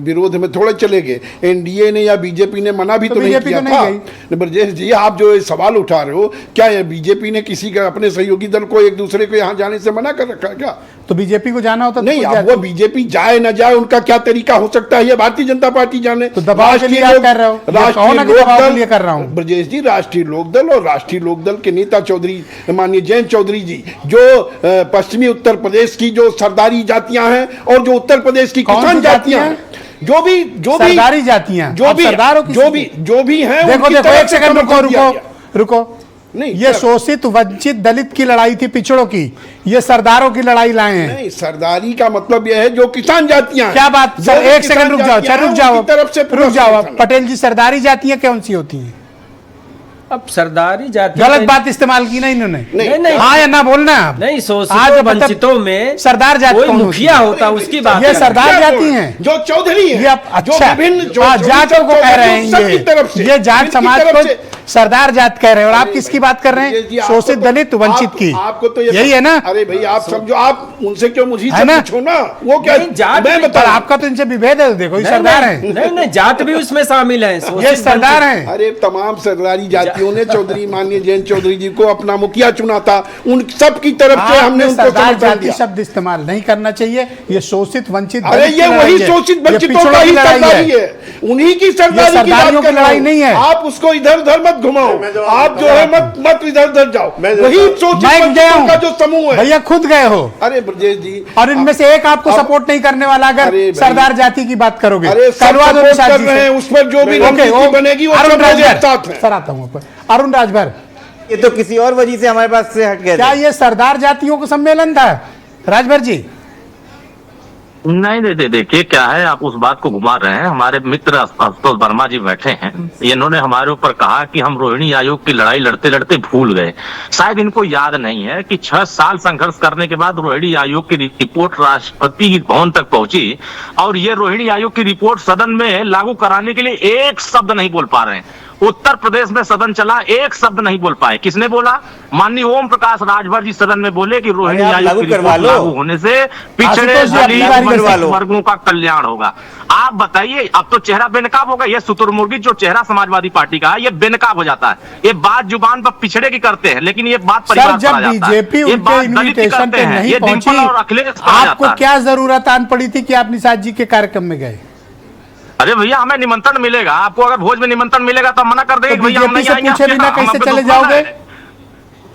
विरोध में थोड़े चले गए। एनडीए ने या बीजेपी ने मना भी तो नहीं किया था। ब्रजेश जी, आप जो सवाल उठा रहे हो, क्या बीजेपी ने किसी का, अपने सहयोगी दल को, एक दूसरे को यहाँ जाने से मना कर रखा है क्या? तो बीजेपी को जाना होता नहीं, अब वो बीजेपी जाए ना जाए, उनका क्या तरीका हो सकता है, ये भारतीय जनता पार्टी जाने। तो दबाव के लिए आप कर रहे हो? राष्ट्रीय लोकदल कर रहा हूं ब्रजेश जी, राष्ट्रीय लोकदल और राष्ट्रीय लोकदल के नेता चौधरी माननीय जयंत चौधरी जी, जो पश्चिमी उत्तर प्रदेश की जो सरदारी जातियां हैं और जो उत्तर प्रदेश की किसान जातियां हैं, जो भी सरदारी जातियां, जो भी हैं, देखो एक सेकंड रुको। नहीं, ये शोषित वंचित दलित की लड़ाई थी, पिछड़ों की, ये सरदारों की लड़ाई लाए हैं। नहीं, सरदारी का मतलब यह है जो किसान जातियां। क्या बात सर, एक सेकंड रुक जाओ। पटेल जी, सरदारी जातियां कौन सी होती हैं? अब सरदारी जाति, गलत बात इस्तेमाल की ना इन्होंने। नहीं, हाँ या ना बोलना। नहीं, शोषित वंचितों में सरदार जाति कोई मुखिया होता, उसकी बात। ये सरदार जाति हैं, जो चौधरी हैं, अच्छा जाटों को कह रहे हैं, ये जाट समाज को सरदार जात कह रहे हैं। और आप किसकी बात कर रहे हैं? शोषित दलित वंचित की। आपको तो यही है ना? अरे भाई, आप समझो, आप उनसे क्यों मुझे पूछो ना, वो क्या मैं बता, आपका तो इनसे विभेद है। देखो, ये सरदार है। नहीं, जाट भी उसमें शामिल है, ये सरदार है। अरे तमाम सरदारी जातियों ने चौधरी माननीय जयंत चौधरी जी को अपना मुखिया चुना था। उन सब की तरफ से हमने उनको सरदार जाति शब्द इस्तेमाल नहीं करना चाहिए। ये शोषित वंचित, अरे ये वही शोषित वंचितों का ही सरदारी है, उन्हीं की सरदारी की लड़ाई नहीं है। आप उसको इधर उधर मत घुमाओ, आप जो है मत इधर उधर जाओ। वही शोषित वंचितों का जो समूह है। भैया खुद गए हो। अरे ब्रजेश जी, और इनमें से एक आपको सपोर्ट नहीं करने वाला, अगर सरदार जाति की बात करोगे। अरे सपोर्ट कर रहे हैं, उस पर जो भी रणनीति बनेगी वो सब लोग एक साथ हैं। सर आता हूँ अरुण राजभर, ये तो किसी और वजह से हमारे पास से हट गया। क्या ये सरदार जातियों का सम्मेलन था राजभर जी? नहीं, देखिए क्या है, आप उस बात को घुमा रहे हैं। हमारे मित्र आशुतोष वर्मा जी बैठे हैं, इन्होंने हमारे ऊपर कहा कि हम रोहिणी आयोग की लड़ाई लड़ते लड़ते भूल गए। शायद इनको याद नहीं है कि 6 साल संघर्ष करने के बाद रोहिणी आयोग की रिपोर्ट राष्ट्रपति भवन तक पहुंची, और ये रोहिणी आयोग की रिपोर्ट सदन में लागू कराने के लिए एक शब्द नहीं बोल पा रहे हैं। उत्तर प्रदेश में सदन चला, एक शब्द नहीं बोल पाए। किसने बोला? माननीय ओम प्रकाश राजभर जी सदन में बोले कि रोहिणी आयोग की रिपोर्ट लागू होने से पिछड़े दलित वर्गों का कल्याण होगा। आप बताइए, अब तो चेहरा बेनकाब होगा। ये शुतुरमुर्गी जो चेहरा समाजवादी पार्टी का है, ये बेनकाब हो जाता है। ये बात जुबान पर पिछड़े की करते हैं, लेकिन ये बात परिवार जब बीजेपी उनके इन्विटेशन पे नहीं पहुंची, आपको क्या जरूरत आन पड़ी थी कि आप निषाद जी के कार्यक्रम में गए? अरे भैया, हमें निमंत्रण मिलेगा, आपको अगर भोज में निमंत्रण मिलेगा तो मना कर देंगे। भैया हम नहीं आएंगे, पूछे बिना कैसे चले जाओगे?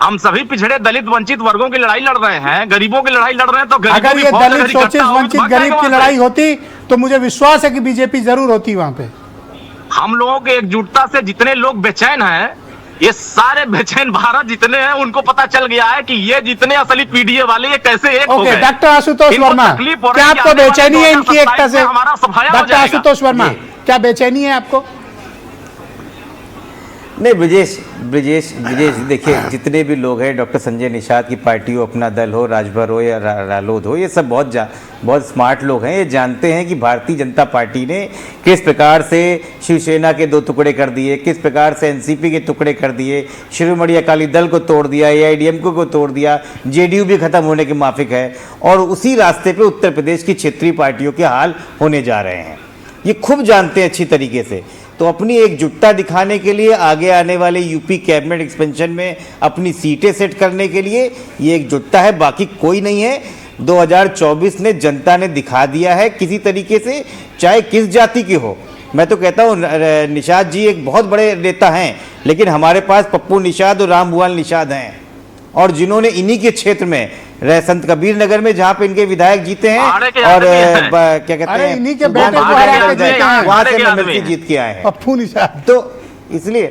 हम सभी पिछड़े दलित वंचित वर्गों की लड़ाई लड़ रहे हैं, गरीबों की लड़ाई लड़ रहे हैं। तो अगर ये दलित शोषित वंचित गरीब की लड़ाई होती तो मुझे विश्वास है कि बीजेपी जरूर होती वहां पे। हम लोगों की एकजुटता से जितने लोग बेचैन हैं, ये सारे बेचैन भारत जितने हैं, उनको पता चल गया है कि ये जितने असली पीडीए वाले ये कैसे एक हो गए। डॉक्टर आशुतोष वर्मा, क्या आपको बेचैनी है इनकी एकता से? डॉक्टर आशुतोष वर्मा, क्या बेचैनी है आपको? नहीं, ब्रिजेश देखिए, जितने भी लोग हैं, डॉक्टर संजय निषाद की पार्टी हो, अपना दल हो, राजभर हो या रालोद हो, ये सब बहुत स्मार्ट लोग हैं। ये जानते हैं कि भारतीय जनता पार्टी ने किस प्रकार से शिवसेना के 2 टुकड़े कर दिए, किस प्रकार से एनसीपी के टुकड़े कर दिए, शिरोमणि अकाली दल को तोड़ दिया, एआईडीएमके को तोड़ दिया, जेडीयू भी खत्म होने के माफिक है, और उसी रास्ते पे उत्तर प्रदेश की क्षेत्रीय पार्टियों के हाल होने जा रहे हैं। ये खूब जानते हैं अच्छी तरीके से। तो अपनी एकजुटता दिखाने के लिए, आगे आने वाले यूपी कैबिनेट एक्सपेंशन में अपनी सीटें सेट करने के लिए ये एकजुटता है, बाकी कोई नहीं है। 2024 ने जनता ने दिखा दिया है किसी तरीके से, चाहे किस जाति के हो। मैं तो कहता हूँ निषाद जी एक बहुत बड़े नेता हैं, लेकिन हमारे पास पप्पू निषाद और रामभुआल निषाद हैं, और जिन्होंने इन्हीं के क्षेत्र में संत कबीर नगर में, जहाँ पे इनके विधायक जीते हैं, और क्या कहते हैं, इन्हीं के बेटे वहाँ से एमएलसी जीत के आए हैं पप्पू निषाद। तो इसलिए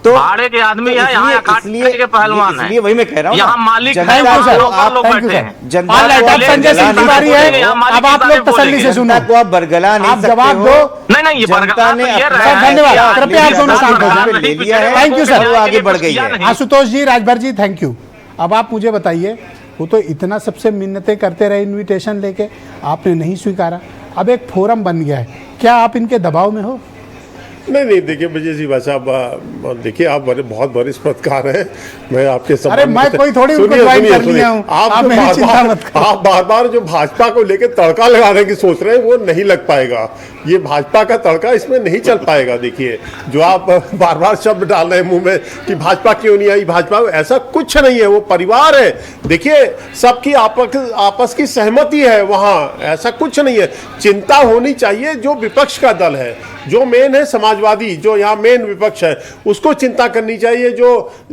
तो भाड़े के आदमी है, यहाँ अखाड़े के पहलवान हैं। इसलिए वही मैं कह रहा हूँ, यहाँ मालिक संजय सिंह तिवारी है। अब आप लोग तसल्ली से सुना को आप बरगला नहीं सकते हो। जवाब दो। नहीं, जनता ने धन्यवाद, कृपया आप दोनों शांत हो जाए। ले लिया है, थैंक यू सर, वो आगे बढ़ गई है। आशुतोष जी, राजभर जी, थैंक यू। अब आप मुझे बताइए, वो तो इतना सबसे मिन्नतें करते रहे इनविटेशन लेके, आपने नहीं स्वीकारा। अब एक फोरम बन गया है, क्या आप इनके दबाव में हो? नहीं, देखिए ब्रजेश जी, भाई साहब, देखिए आप बहुत बड़े पत्रकार हैं, मैं आपके अरे मैं कोई थोड़ी उनको ज्वाइन कर लिया हूं। आप बार जो भाजपा को लेकर तड़का लगाने की सोच रहे हैं, वो नहीं लग पाएगा। ये भाजपा का तड़का इसमें नहीं चल पाएगा। देखिए, जो आप बार शब्द डाल रहे हैं मुंह में कि भाजपा क्यों नहीं आई, भाजपा, ऐसा कुछ नहीं है। वो परिवार है। देखिए, सबकी आपस की सहमति है वहाँ, ऐसा कुछ नहीं है। चिंता होनी चाहिए जो विपक्ष का दल है, जो मेन है समाजवादी, जो यहाँ मेन विपक्ष है, उसको चिंता करनी चाहिए। जो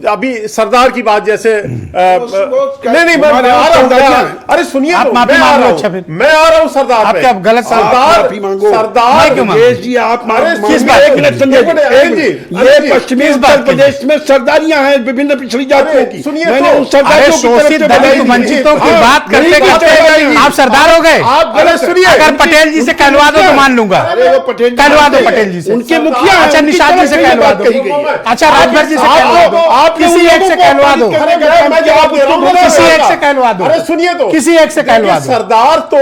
अभी सरदार की बात जैसे नहीं, मैं आ रहा हूँ। अरे सुनिए, मैं आ रहा हूँ सरदार पे। गलत सरदार जी, आप ये पश्चिमी उत्तर प्रदेश में सरदारियां हैं विभिन्न पिछड़ी जातियों की। सुनिए, वंचितों की बात करते आप सरदार हो गए। आप गलत सुनिए, अगर पटेल जी से कहलवा दो तो मान लूंगा। कहलवा दो पटेल जी से, उनके मुखिया। अच्छा, निषाद जी से कहलवा दो। अच्छा, राजभर जी से कहलवा दो। आप किसी एक से कहलवा दो, किसी एक से कहलवा दो। अरे सुनिए, तो किसी एक से कहलवा दो। सरदार तो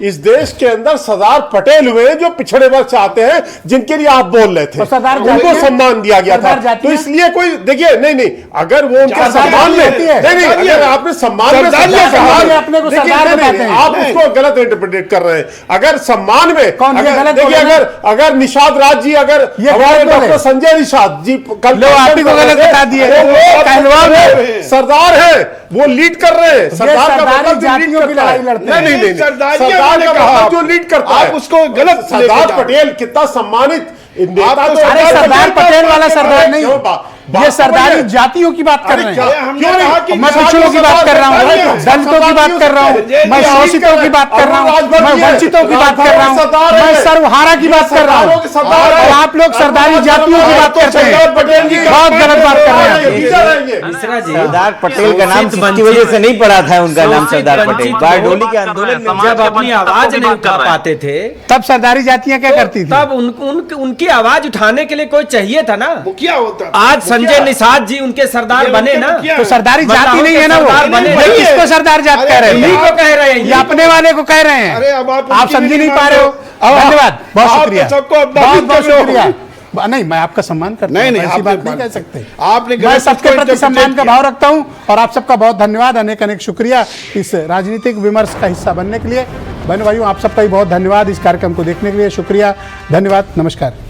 इस देश के अंदर सरदार पटेल हुए जो पिछड़े वर्ग से आते हैं, जिनके लिए आप बोल रहे थे, उनको सम्मान दिया गया था। तो इसलिए कोई, देखिए, नहीं, अगर वो उनके सम्मान में नहीं, आपने सम्मान में अपने को सरदार बताते हैं, आप उसको गलत इंटरप्रेट कर रहे हैं। अगर सम्मान में, देखिए, अगर निषाद राज जी, अगर डॉक्टर संजय निषाद जी कल आप ही को गलत बता दिए, सरदार है, वो लीड कर रहे हैं। सरदार का जातियों की लड़ाई लड़ते हैं। नहीं, सरदार का जो लीड करता है, आप उसको गलत। सरदार पटेल कितना सम्मानित नेता तो अरे सरदार पटेल वाला सरदार नहीं, ये सरदारी जातियों की बात कर रहे क्या? हैं। क्यों नहीं? मैं पिछड़ों की बात कर रहा हूँ, दलितों की बात कर रहा हूँ, मैं शोषितों की बात कर रहा हूँ, मैं वंचितों की बात कर रहा हूँ, मैं सर्वहारा की बात कर रहा हूँ, और आप लोग सरदारी जातियों की बात करते हैं। बहुत गलत बात कर रहे हैं। मिश्रा जी, सरदार पटेल का नाम किसकी वजह से नहीं पड़ा था उनका नाम सरदार पटेल? बारडोली के आंदोलन में जब अपनी आवाज नहीं उठा पाते थे तब सरदारी जातियां क्या करती थी? तब उनकी आवाज उठाने के लिए कोई चाहिए था ना। क्या होता? आज संजय निषाद जी उनके सरदार बने ना, तो सरदारी जाति नहीं है ना वो, बने। ये किसको सरदार जात कह रहे इन्हीं हैं? को कह रहे हैं, ये अपने वाले को कह रहे अरे अब हैं, आप आप उनकी समझ भी नहीं नहीं पा रहे हो। मान धन्यवाद, बहुत आप शुक्रिया, तो सबको अपना बहुत भी बहुत कर लो। शुक्रिया। नहीं, मैं आपका सम्मान करता हूं, नहीं, ऐसी आप बात नहीं नहीं कह मान सकते। आपने मैं गलत सबके उसको प्रति सम्मान का किया। भाव रखता हूं, और आप सबका बहुत धन्यवाद, अनेक अनेक शुक्रिया इस राजनीतिक विमर्श का हिस्सा बनने के लिए। बहनों भाइयों, आप सबका भी बहुत धन्यवाद इस कार्यक्रम को देखने के लिए। शुक्रिया, धन्यवाद, नमस्कार।